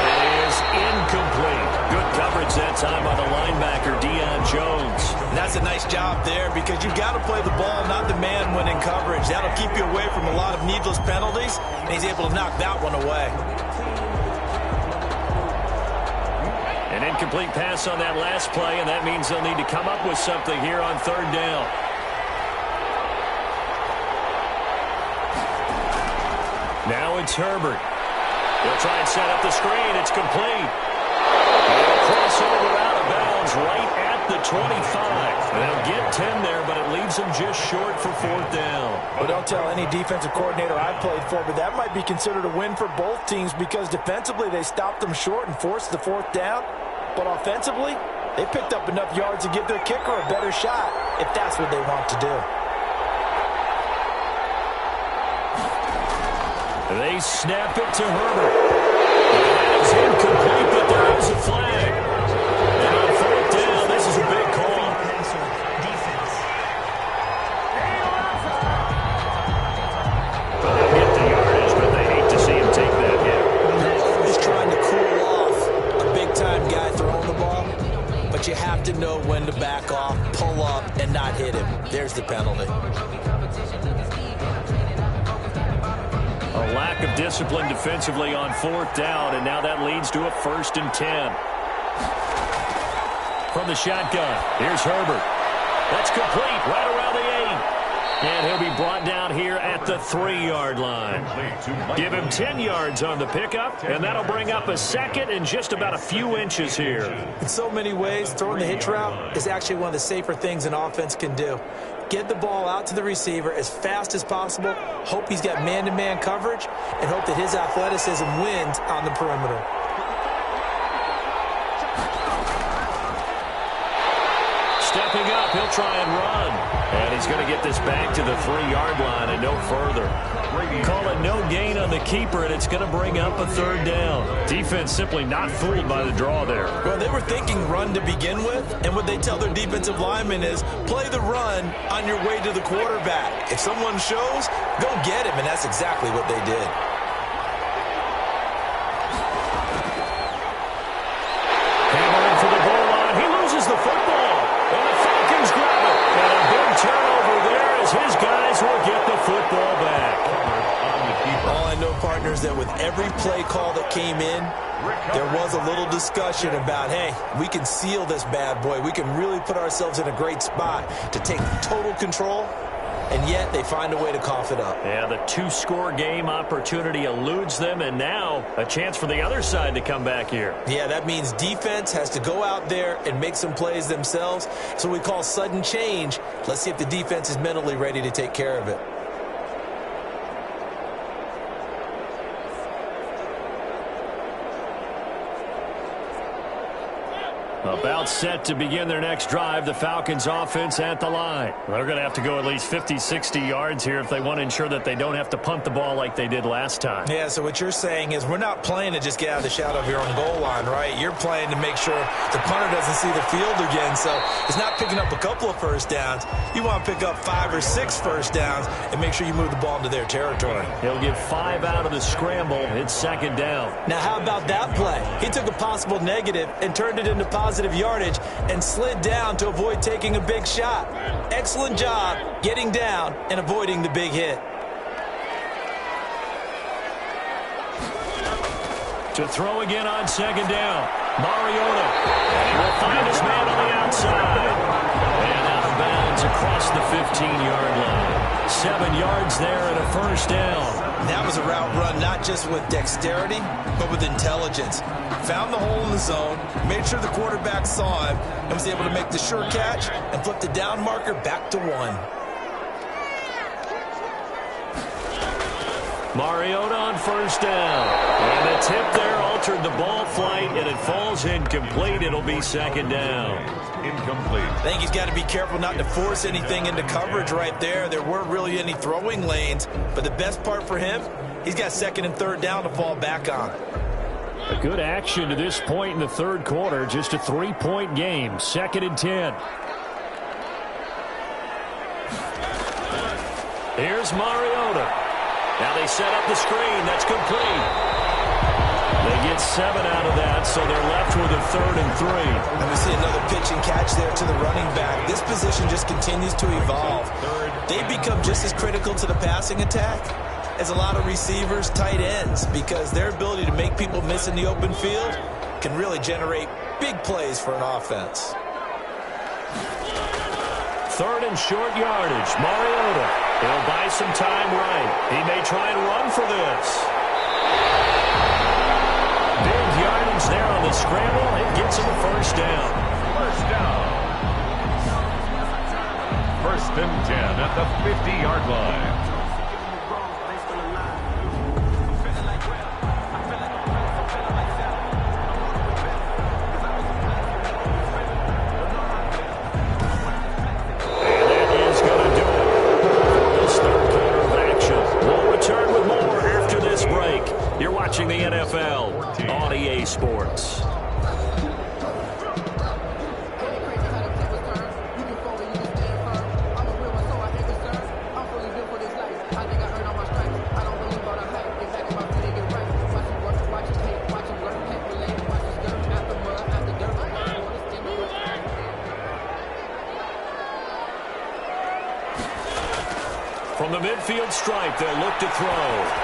It is incomplete. Good coverage coverage that time on the linebacker, Deion Jones. And that's a nice job there because you've got to play the ball, not the man when in coverage. That'll keep you away from a lot of needless penalties, and he's able to knock that one away. An incomplete pass on that last play, and that means they'll need to come up with something here on third down. Now it's Herbert. He'll try and set up the screen. It's complete. He'll cross over out of bounds right at the 25. They'll get 10 there, but it leaves them just short for fourth down. Well, don't tell any defensive coordinator I played for, but that might be considered a win for both teams because defensively they stopped them short and forced the fourth down. But offensively, they picked up enough yards to give their kicker a better shot if that's what they want to do. They snap it to Herbert. It's incomplete, but there is a flag. And on fourth down, this is a big call. They'll get the yardage, but they hate to see him take that hit. He's trying to cool off a big-time guy throwing the ball, but you have to know when to back off, pull up, and not hit him. There's the penalty. A lack of discipline defensively on fourth down, and now that leads to a 1st and 10. From the shotgun, here's Herbert. That's complete right around the 8. And he'll be brought down here at the 3-yard line. Give him 10 yards on the pickup, and that'll bring up a second and just about a few inches here. In so many ways, throwing the hitch route is actually one of the safer things an offense can do. Get the ball out to the receiver as fast as possible, hope he's got man-to-man coverage, and hope that his athleticism wins on the perimeter. Stepping up, he'll try and run. And he's going to get this back to the 3-yard line and no further. Call it no gain on the keeper, and it's going to bring up a 3rd down. Defense simply not fooled by the draw there. Well, they were thinking run to begin with, and what they tell their defensive linemen is play the run on your way to the quarterback. If someone shows, go get him, and that's exactly what they did. Hammering for the goal line. He loses the football, and the Falcons grab it. And a big turnover there as his guys will get the football back. All I know, partners, that with every play call that came in, there was a little discussion about, hey, we can seal this bad boy. We can really put ourselves in a great spot to take total control, and yet they find a way to cough it up. Yeah, the 2-score game opportunity eludes them, and now a chance for the other side to come back here. Yeah, that means defense has to go out there and make some plays themselves. So we call sudden change. Let's see if the defense is mentally ready to take care of it. About set to begin their next drive, the Falcons offense at the line. They're going to have to go at least 50, 60 yards here if they want to ensure that they don't have to punt the ball like they did last time. Yeah, so what you're saying is we're not playing to just get out of the shadow of your own goal line, right? You're playing to make sure the punter doesn't see the field again. So it's not picking up a couple of first downs. You want to pick up 5 or 6 first downs and make sure you move the ball into their territory. He'll get 5 out of the scramble. It's 2nd down. Now, how about that play? He took a possible negative and turned it into positive yardage and slid down to avoid taking a big shot. Excellent job getting down and avoiding the big hit. To throw again on 2nd down. Mariota. And he will find his man on the outside. And out of bounds across the 15-yard line. 7 yards there and a 1st down. That was a route run not just with dexterity, but with intelligence. Found the hole in the zone, made sure the quarterback saw him, and was able to make the sure catch and flip the down marker back to 1. Mariota on 1st down. And a tip there altered the ball flight, and it falls incomplete. It'll be 2nd down. Incomplete. I think he's got to be careful not to force anything into coverage right there. There weren't really any throwing lanes, but the best part for him, he's got 2nd and 3rd down to fall back on. A good action to this point in the 3rd quarter. Just a 3-point game. 2nd and 10. Here's Mariota. Now they set up the screen. That's complete. They get 7 out of that, so they're left with a 3rd and 3. And we see another pitch and catch there to the running back. This position just continues to evolve. They become just as critical to the passing attack as a lot of receivers, tight ends, because their ability to make people miss in the open field can really generate big plays for an offense. 3rd and short yardage. Mariota. He'll buy some time right. He may try and run for this. Big yardage there on the scramble. It gets him a 1st down. 1st down. 1st and 10 at the 50-yard line. You're watching the NFL on EA Sports. From the midfield stripe, they'll look to throw.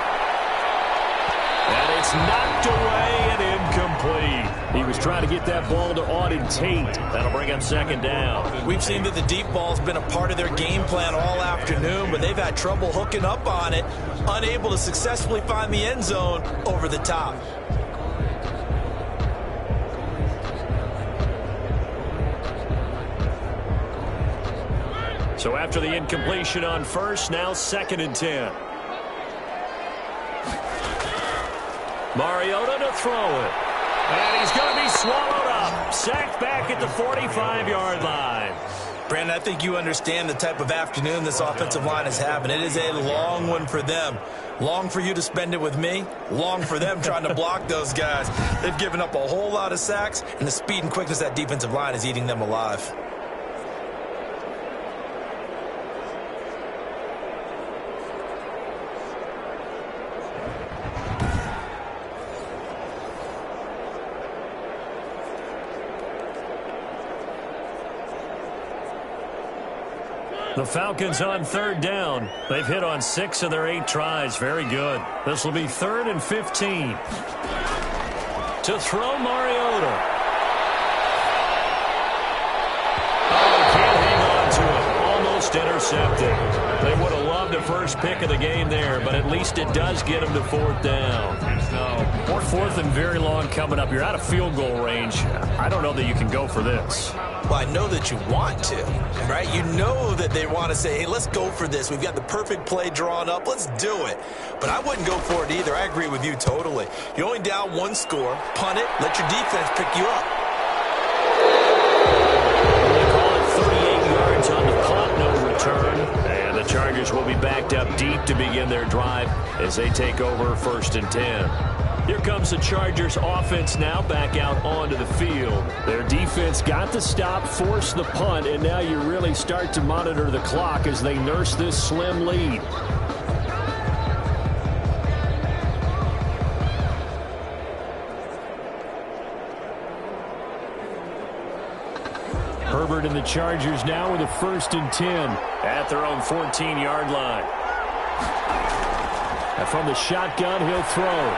And it's knocked away and incomplete. He was trying to get that ball to Auden Tate. That'll bring up 2nd down. We've seen that the deep ball's been a part of their game plan all afternoon, but they've had trouble hooking up on it, unable to successfully find the end zone over the top. So after the incompletion on 1st, now 2nd and 10. Mariota to throw it. And he's going to be swallowed up. Sacked back at the 45-yard line. Brandon, I think you understand the type of afternoon this offensive line is having. It is a long one for them. Long for you to spend it with me. Long for them trying to block those guys. They've given up a whole lot of sacks, and the speed and quickness of that defensive line is eating them alive. The Falcons on 3rd down. They've hit on 6 of their 8 tries. Very good. This will be 3rd and 15. To throw Mariota. Oh, can't hang on to it. Almost intercepted. They would have loved a first pick of the game there, but at least it does get them to 4th down. 4th and very long coming up. You're out of field goal range. I don't know that you can go for this. Well, I know that you want to, right? You know that they want to say, hey, let's go for this. We've got the perfect play drawn up. Let's do it. But I wouldn't go for it either. I agree with you totally. You're only down 1 score. Punt it. Let your defense pick you up. They call it 38 yards on the punt, no return. And the Chargers will be backed up deep to begin their drive as they take over 1st and 10. Here comes the Chargers offense now back out onto the field. Their defense got the stop, forced the punt, and now you really start to monitor the clock as they nurse this slim lead. Herbert and the Chargers now with a 1st and 10 at their own 14-yard line. And from the shotgun, he'll throw.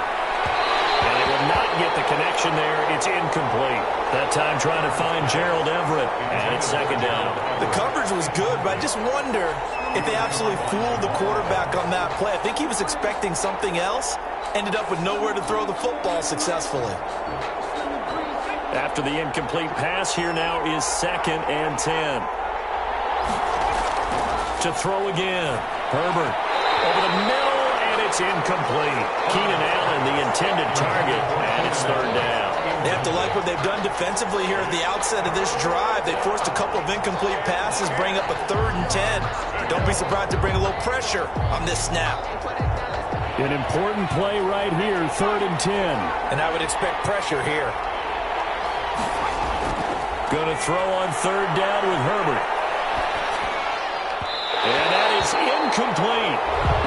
And he will not get the connection there. It's incomplete. That time trying to find Gerald Everett. And it's 2nd down. The coverage was good, but I just wonder if they absolutely fooled the quarterback on that play. I think he was expecting something else. Ended up with nowhere to throw the football successfully. After the incomplete pass, here now is 2nd and 10. To throw again. Herbert over the middle. It's incomplete. Keenan Allen, the intended target, and it's 3rd down. They have to like what they've done defensively here at the outset of this drive. They forced a couple of incomplete passes, bring up a 3rd and 10. Don't be surprised to bring a little pressure on this snap. An important play right here, 3rd and 10. And I would expect pressure here. Going to throw on 3rd down with Herbert. And that is incomplete.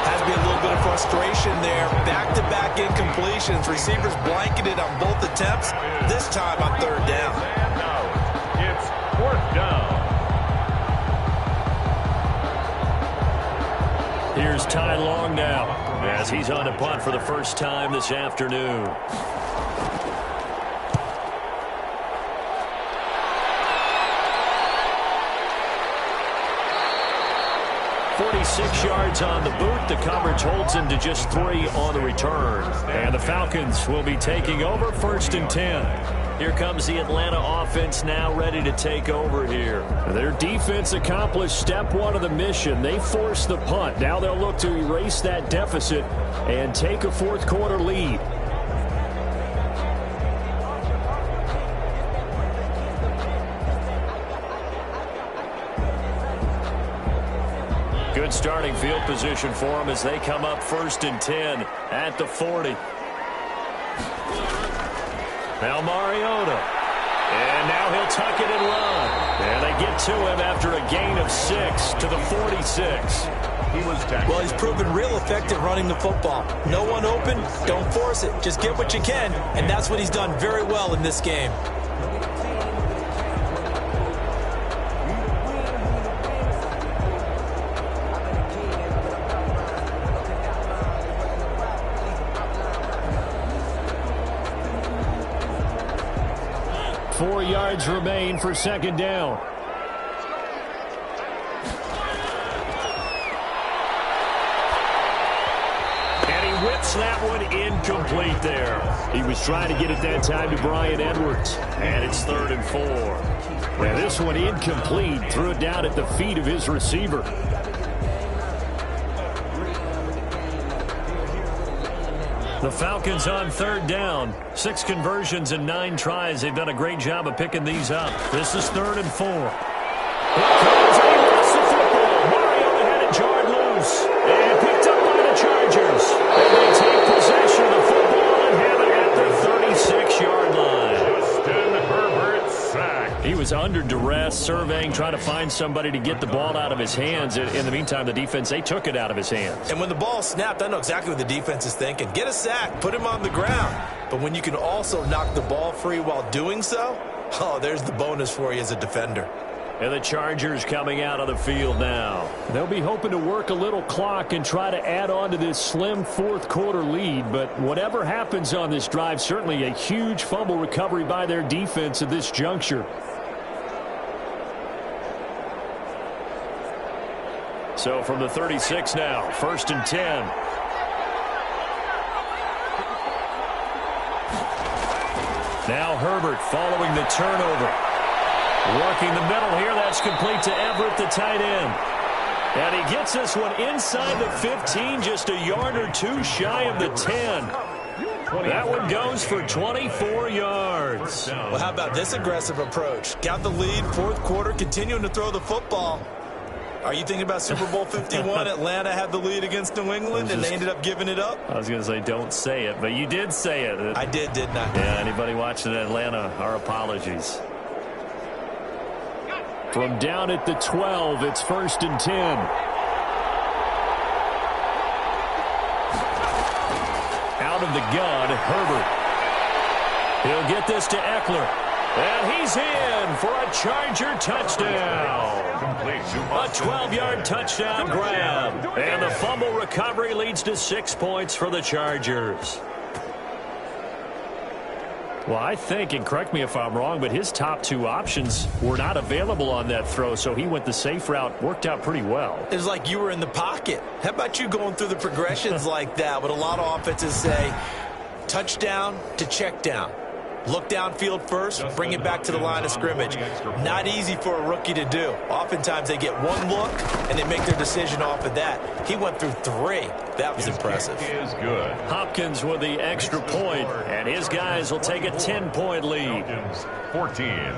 Has to be a little bit of frustration there. Back-to-back incompletions. Receivers blanketed on both attempts, this time on third down. And now it's fourth down. Here's Ty Long now as he's on to punt for the first time this afternoon. 46 yards on the boot. The coverage holds him to just 3 on the return. And the Falcons will be taking over 1st and 10. Here comes the Atlanta offense now ready to take over here. Their defense accomplished step 1 of the mission. They forced the punt. Now they'll look to erase that deficit and take a fourth quarter lead. Good starting field position for them as they come up 1st and 10 at the 40. Now Mariota. And now he'll tuck it and run. And they get to him after a gain of 6 to the 46. Well, he's proven real effective running the football. No one open, don't force it. Just get what you can, and that's what he's done very well in this game. Four yards remain for second down. And he whips that one incomplete there. He was trying to get it that time to Bryan Edwards. And it's 3rd and 4. Now this one incomplete. Threw it down at the feet of his receiver. The Falcons on 3rd down. 6 conversions and 9 tries. They've done a great job of picking these up. This is 3rd and 4. Here comes, and he lost the football. Mariota had it jarred loose and picked up by the Chargers. And they take possession of the football and have it at the 36-yard line. Justin Herbert sacked. He was under duress, surveying, trying to find somebody to get the ball out of his hands. In the meantime, the defense, they took it out of his hands. And when the ball snapped, I know exactly what the defense is thinking. Get a sack, put him on the ground. But when you can also knock the ball free while doing so, oh, there's the bonus for you as a defender. And the Chargers coming out of the field now. They'll be hoping to work a little clock and try to add on to this slim fourth quarter lead. But whatever happens on this drive, certainly a huge fumble recovery by their defense at this juncture. So from the 36 now, 1st and 10. Now Herbert following the turnover. Working the middle here. That's complete to Everett, the tight end. And he gets this one inside the 15, just a yard or 2 shy of the 10. That one goes for 24 yards. Well, how about this aggressive approach? Got the lead, 4th quarter, continuing to throw the football. Are you thinking about Super Bowl 51? Atlanta had the lead against New England, and they ended up giving it up? I was going to say, don't say it, but you did say it. I did, didn't I? Yeah, anybody watching Atlanta, our apologies. From down at the 12, it's 1st and 10. Out of the gun, Herbert. He'll get this to Eckler. And he's in for a Charger touchdown. A 12-yard touchdown grab. And the fumble recovery leads to 6 points for the Chargers. Well, I think, and correct me if I'm wrong, but his top 2 options were not available on that throw, so he went the safe route. Worked out pretty well. It was like you were in the pocket. How about you going through the progressions like that? What a lot of offenses say, touchdown to check down. Look downfield first, bring it back to the line of scrimmage. Not easy for a rookie to do. Oftentimes they get one look, and they make their decision off of that. He went through 3. That was impressive. Is good. Hopkins with the extra point, and his guys will take a 10-point lead. Falcons 14.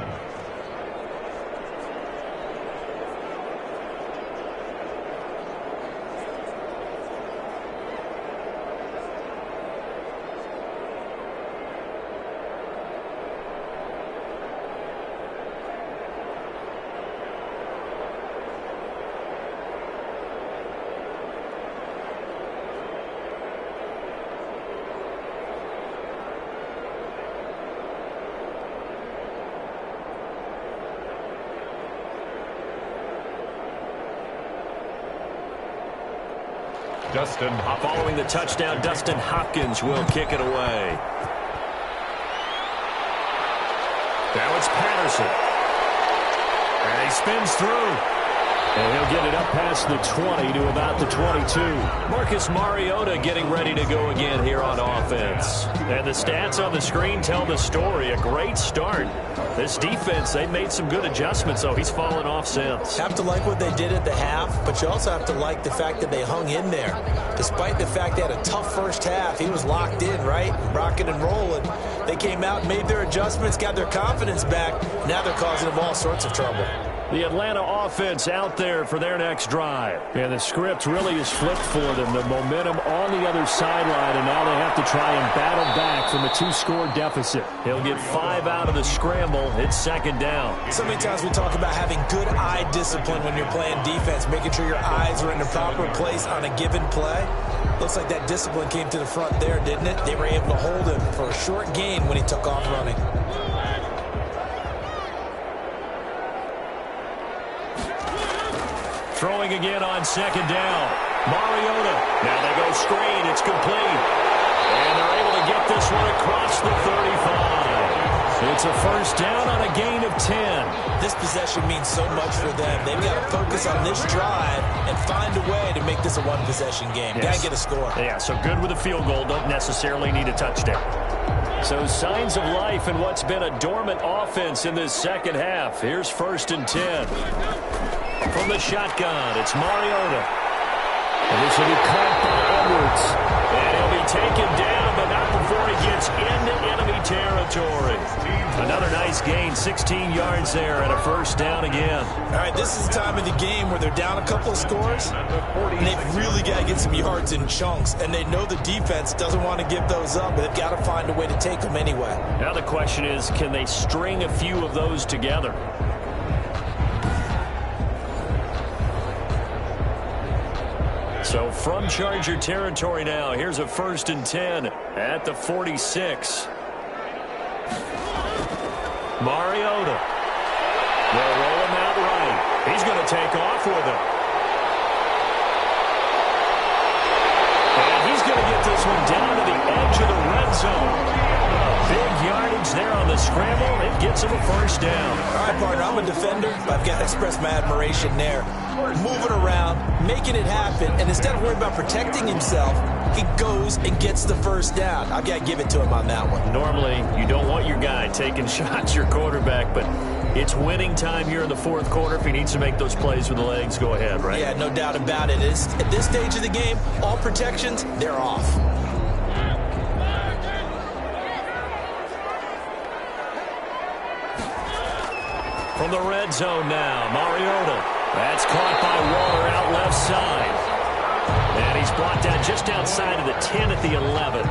Dustin Hopkins. Following the touchdown, Dustin Hopkins will kick it away. Now it's Patterson. And he spins through. And he'll get it up past the 20 to about the 22. Marcus Mariota getting ready to go again here on offense. And the stats on the screen tell the story. A great start. This defense, they made some good adjustments, so he's fallen off since. Have to like what they did at the half, but you also have to like the fact that they hung in there. Despite the fact they had a tough first half, he was locked in, right? Rocking and rolling. They came out, made their adjustments, got their confidence back. Now they're causing them all sorts of trouble. The Atlanta offense out there for their next drive. And the script really is flipped for them. The momentum on the other sideline, and now they have to try and battle back from a 2-score deficit. He'll get 5 out of the scramble. It's second down. So many times we talk about having good eye discipline when you're playing defense, making sure your eyes are in the proper place on a given play. Looks like that discipline came to the front there, didn't it? They were able to hold him for a short gain when he took off running. Throwing again on second down. Mariota. Now they go screen. It's complete. And they're able to get this one across the 35. It's a first down on a gain of 10. This possession means so much for them. They've got to focus on this drive and find a way to make this a one-possession game. Yes. Got to get a score. Yeah, so good with a field goal. Don't necessarily need a touchdown. So signs of life in what's been a dormant offense in this second half. Here's 1st and 10. From the shotgun, it's Mariota. And this will be caught by Edwards. And he'll be taken down, but not before he gets into enemy territory. Another nice gain, 16 yards there, and a first down again. All right, this is the time of the game where they're down a couple of scores, and they've really got to get some yards in chunks, and they know the defense doesn't want to give those up, but they've got to find a way to take them anyway. Now the question is, can they string a few of those together? So from Charger territory now, here's a 1st and 10 at the 46. Mariota. They'll roll him out right. He's going to take off with it. And he's going to get this one down to the edge of the red zone. Big yardage there on the scramble. It gets him a first down. All right, partner, I'm a defender, but I've got to express my admiration there. Moving around, making it happen, and instead of worrying about protecting himself, he goes and gets the first down. I've got to give it to him on that one. Normally, you don't want your guy taking shots, your quarterback, but it's winning time here in the 4th quarter. If he needs to make those plays with the legs, go ahead, right? Yeah, no doubt about it. At this stage of the game, all protections, they're off. From the red zone now, Mariota. That's caught by Waller out left side. And he's brought down just outside of the 10 at the 11.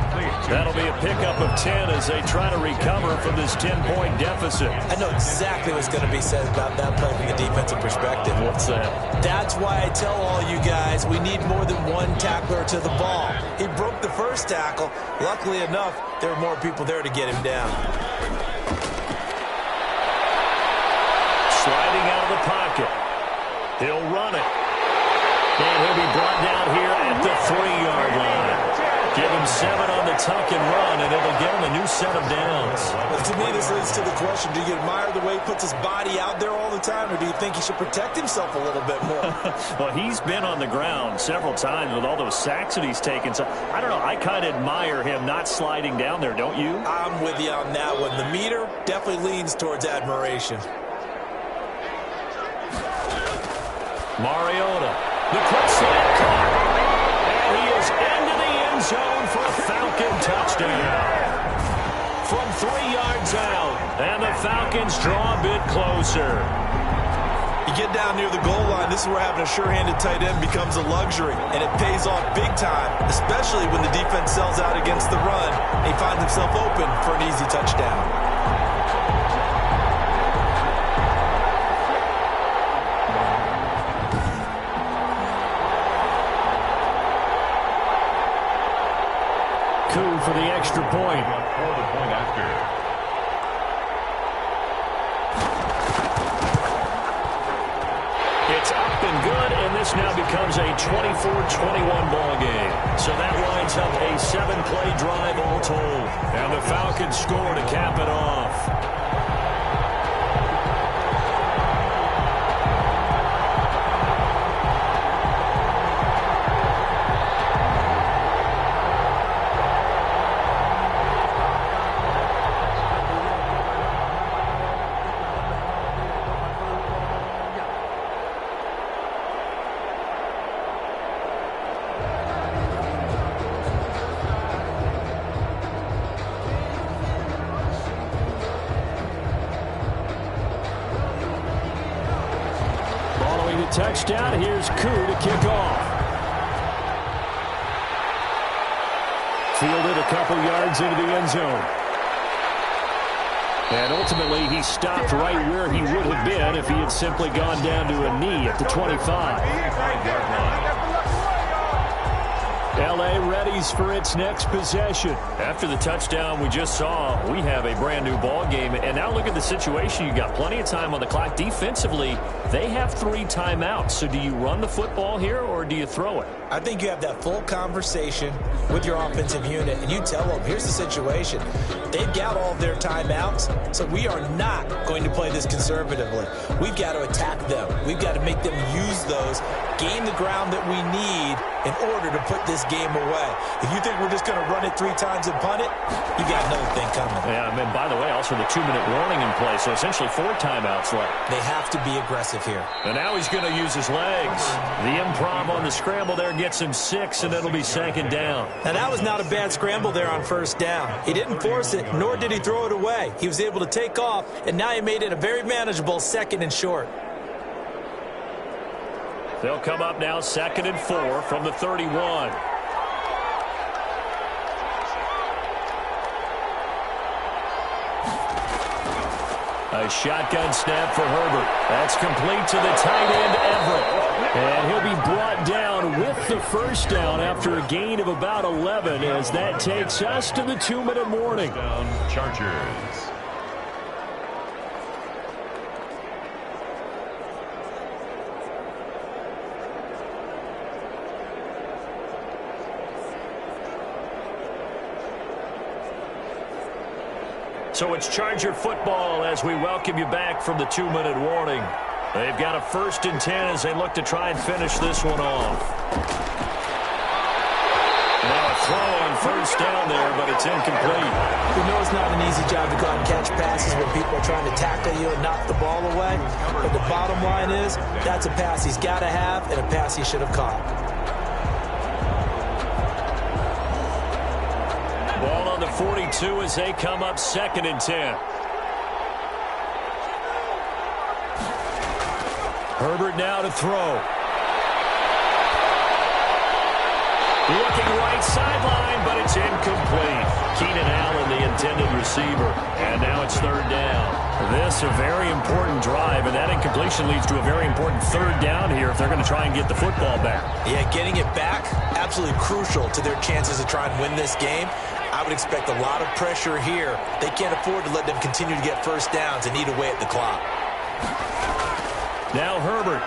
That'll be a pickup of 10 as they try to recover from this 10-point deficit. I know exactly what's going to be said about that play from the defensive perspective. What's that? That's why I tell all you guys we need more than one tackler to the ball. He broke the first tackle. Luckily enough, there were more people there to get him down. Sliding out of the pocket. He'll run it. And he'll be brought down here at the 3-yard line. Give him 7 on the tuck and run, and it'll get him a new set of downs. Well, to me, this leads to the question, do you admire the way he puts his body out there all the time, or do you think he should protect himself a little bit more? Well, he's been on the ground several times with all those sacks that he's taken. So, I don't know, I kind of admire him not sliding down there, don't you? I'm with you on that one. The meter definitely leans towards admiration. Mariota, the quick slant caught, and he is into the end zone for a Falcon touchdown. From 3 yards out, and the Falcons draw a bit closer. You get down near the goal line, this is where having a sure-handed tight end becomes a luxury, and it pays off big time, especially when the defense sells out against the run, and he finds himself open for an easy touchdown. For the extra point. For the point after. It's up and good, and this now becomes a 24-21 ball game. So that lines up a 7-play drive all told. And the Falcons score to cap it off. Touchdown. Here's Koo to kick off. Fielded a couple yards into the end zone. And ultimately, he stopped right where he would have been if he had simply gone down to a knee at the 25. L.A. readies for its next possession. After the touchdown we just saw, we have a brand new ball game. And now look at the situation. You got plenty of time on the clock. Defensively, they have 3 timeouts. So do you run the football here or do you throw it? I think you have that full conversation with your offensive unit, and you tell them, here's the situation. They've got all of their timeouts, so we are not going to play this conservatively. We've got to attack them. We've got to make them use those, gain the ground that we need in order to put this game away. If you think we're just going to run it 3 times and punt it, you got another thing coming. Yeah, and by the way, also the 2-minute warning in play, so essentially 4 timeouts left. They have to be aggressive here. And now he's going to use his legs. The improv on the scramble there gets him 6, and it'll be 2nd down. Now, that was not a bad scramble there on 1st down. He didn't force it, nor did he throw it away. He was able to take off, and now he made it a very manageable 2nd and short. They'll come up now 2nd and 4 from the 31. A shotgun snap for Herbert. That's complete to the tight end, Everett. And he'll be brought down with the 1st down after a gain of about 11 as that takes us to the 2-minute warning. Down Chargers. So it's Charger football as we welcome you back from the 2-minute warning. They've got a 1st and 10 as they look to try and finish this one off. Now a throw on 1st down there, but it's incomplete. We know it's not an easy job to go out and catch passes when people are trying to tackle you and knock the ball away. But the bottom line is, that's a pass he's got to have and a pass he should have caught. Ball on the 42 as they come up 2nd and 10. Herbert now to throw. Looking right sideline, but it's incomplete. Keenan Allen, the intended receiver. And now it's 3rd down. This a very important drive, and that incompletion leads to a very important 3rd down here if they're going to try and get the football back. Yeah, getting it back, absolutely crucial to their chances to try and win this game. I would expect a lot of pressure here. They can't afford to let them continue to get 1st downs and eat away at the clock. Now Herbert.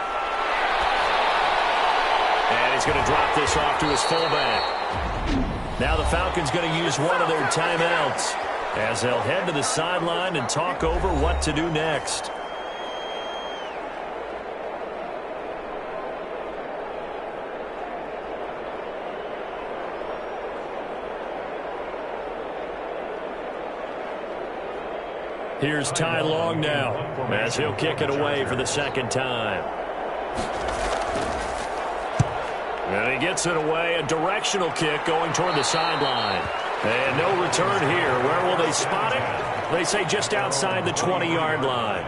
And he's going to drop this off to his fullback. Now the Falcons going to use one of their timeouts as they'll head to the sideline and talk over what to do next. Here's Ty Long now as he'll kick it away for the 2nd time. And he gets it away, a directional kick going toward the sideline. And no return here. Where will they spot it? They say just outside the 20-yard line.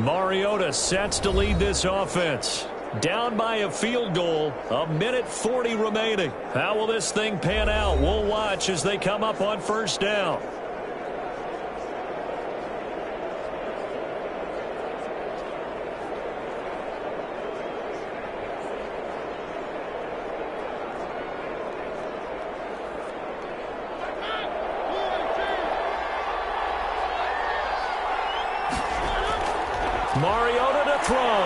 Mariota sets to lead this offense. Down by a field goal, 1:40 remaining. How will this thing pan out? We'll watch as they come up on 1st down. Mariota to throw.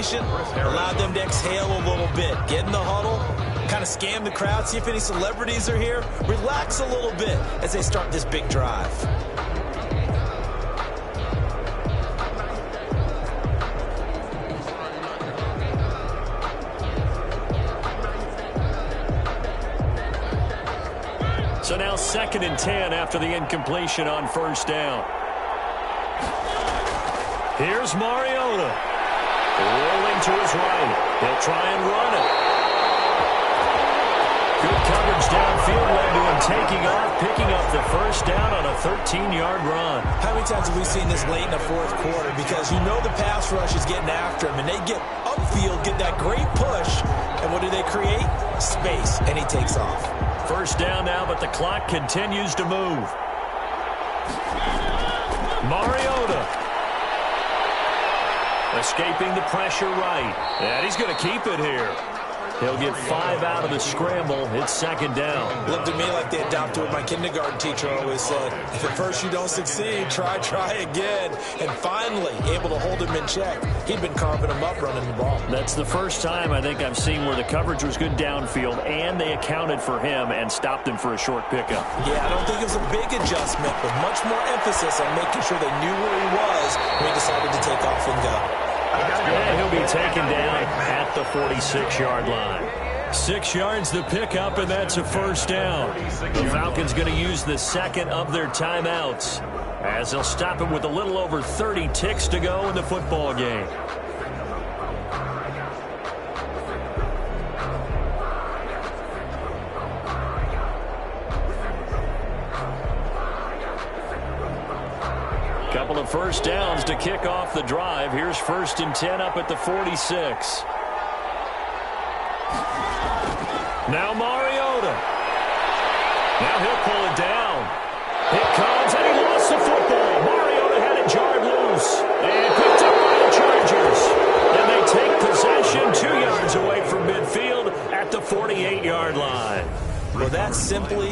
formation allowed them to exhale a little bit. Get in the huddle, kind of scan the crowd, see if any celebrities are here. Relax a little bit as they start this big drive. So now 2nd and 10 after the incompletion on 1st down. Here's Mariota. Rolling to his right. He'll try and run it. Good coverage downfield led to him taking off, picking up the 1st down on a 13-yard run. How many times have we seen this late in the 4th quarter? Because you know the pass rush is getting after him, and they get upfield, get that great push, and what do they create? Space, and he takes off. 1st down now, but the clock continues to move. Mariota. Escaping the pressure right. And he's going to keep it here. He'll get 5 out of the scramble. It's 2nd down. Looked to me like they adopted what my kindergarten teacher always said. If at first you don't succeed, try again. And finally, able to hold him in check. He'd been carving him up running the ball. That's the first time I think I've seen where the coverage was good downfield, and they accounted for him and stopped him for a short pickup. Yeah, I don't think it was a big adjustment, but much more emphasis on making sure they knew where he was when he decided to take off and go. And he'll be taken down at the 46-yard line. 6 yards the pickup, and that's a 1st down. The Falcons going to use the 2nd of their timeouts as they'll stop him with a little over 30 ticks to go in the football game. Couple of 1st downs to kick off the drive. Here's 1st and 10 up at the 46. Now Mariota. Now he'll pull it down. It comes, and he lost the football. Mariota had it jarred loose and picked up by the Chargers. And they take possession 2 yards away from midfield at the 48-yard line. Well, that simply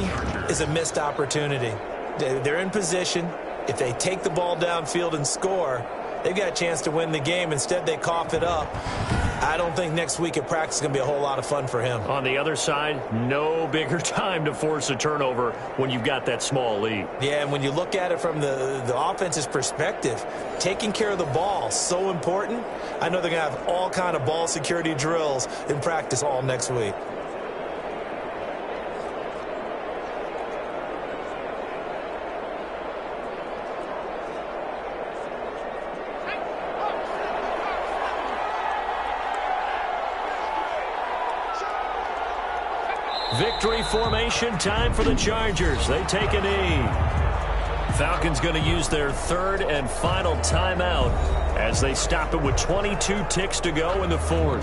is a missed opportunity. They're in position. If they take the ball downfield and score, they've got a chance to win the game. Instead, they cough it up. I don't think next week at practice is going to be a whole lot of fun for him. On the other side, no bigger time to force a turnover when you've got that small lead. Yeah, and when you look at it from the offense's perspective, taking care of the ball, so important. I know they're going to have all kind of ball security drills in practice all next week. Victory formation time for the Chargers. They take a knee. Falcons going to use their 3rd and final timeout as they stop it with 22 ticks to go in the 4th.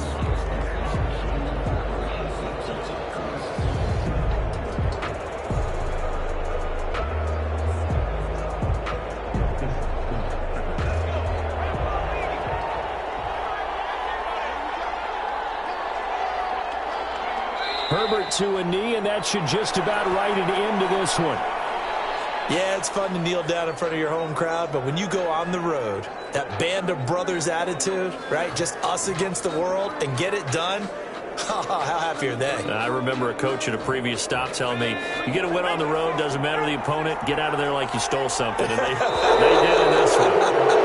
Herbert to a knee, and that should just about write it into this one. Yeah, it's fun to kneel down in front of your home crowd, but when you go on the road, that band of brothers attitude, right, just us against the world, and get it done, how happy are they? I remember a coach at a previous stop telling me, you get a win on the road, doesn't matter the opponent, get out of there like you stole something, and they did in this one.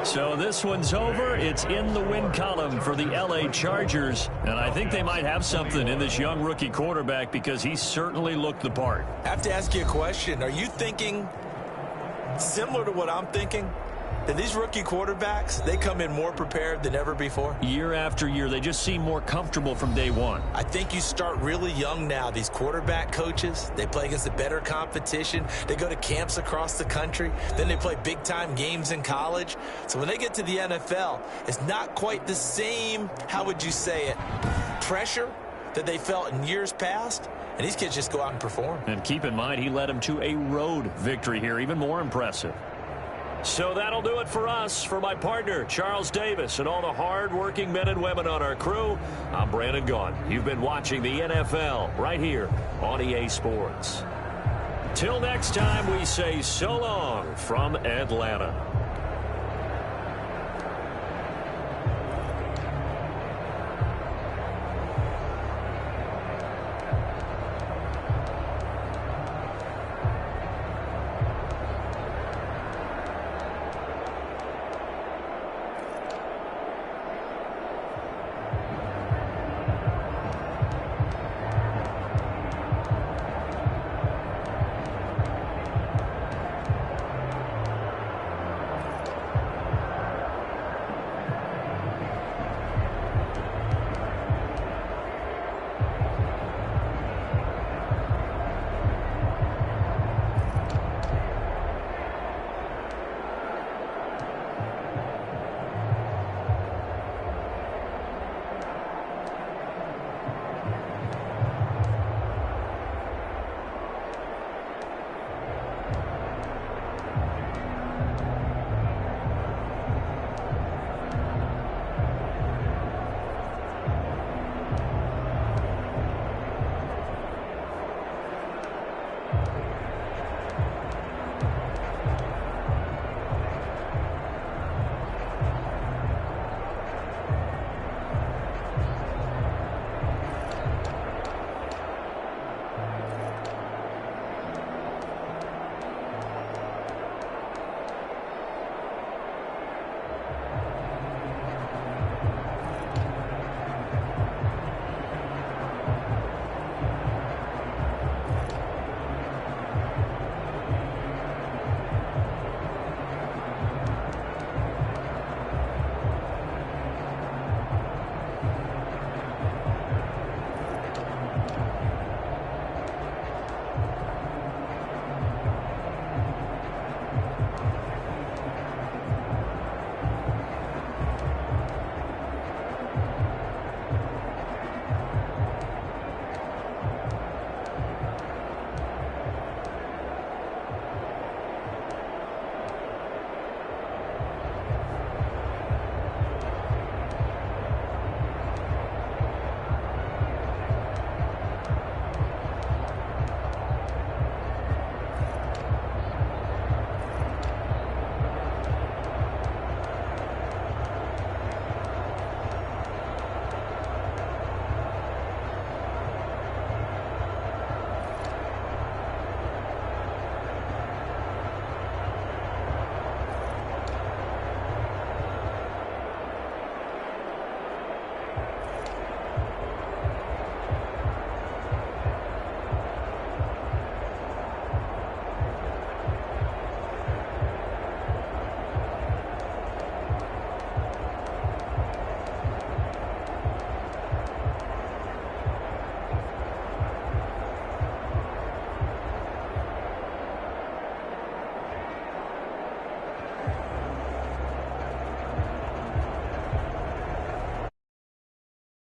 So this one's over. It's in the win column for the L.A. Chargers. And I think they might have something in this young rookie quarterback because he certainly looked the part. I have to ask you a question. Are you thinking similar to what I'm thinking? That these rookie quarterbacks, they come in more prepared than ever before? Year after year, they just seem more comfortable from day one. I think you start really young now. These quarterback coaches, they play against the better competition. They go to camps across the country. Then they play big-time games in college. So when they get to the NFL, it's not quite the same, how would you say it, pressure that they felt in years past. And these kids just go out and perform. And keep in mind, he led them to a road victory here, even more impressive. So that'll do it for us. For my partner, Charles Davis, and all the hard-working men and women on our crew, I'm Brandon Gaughan. You've been watching the NFL right here on EA Sports. Till next time, we say so long from Atlanta.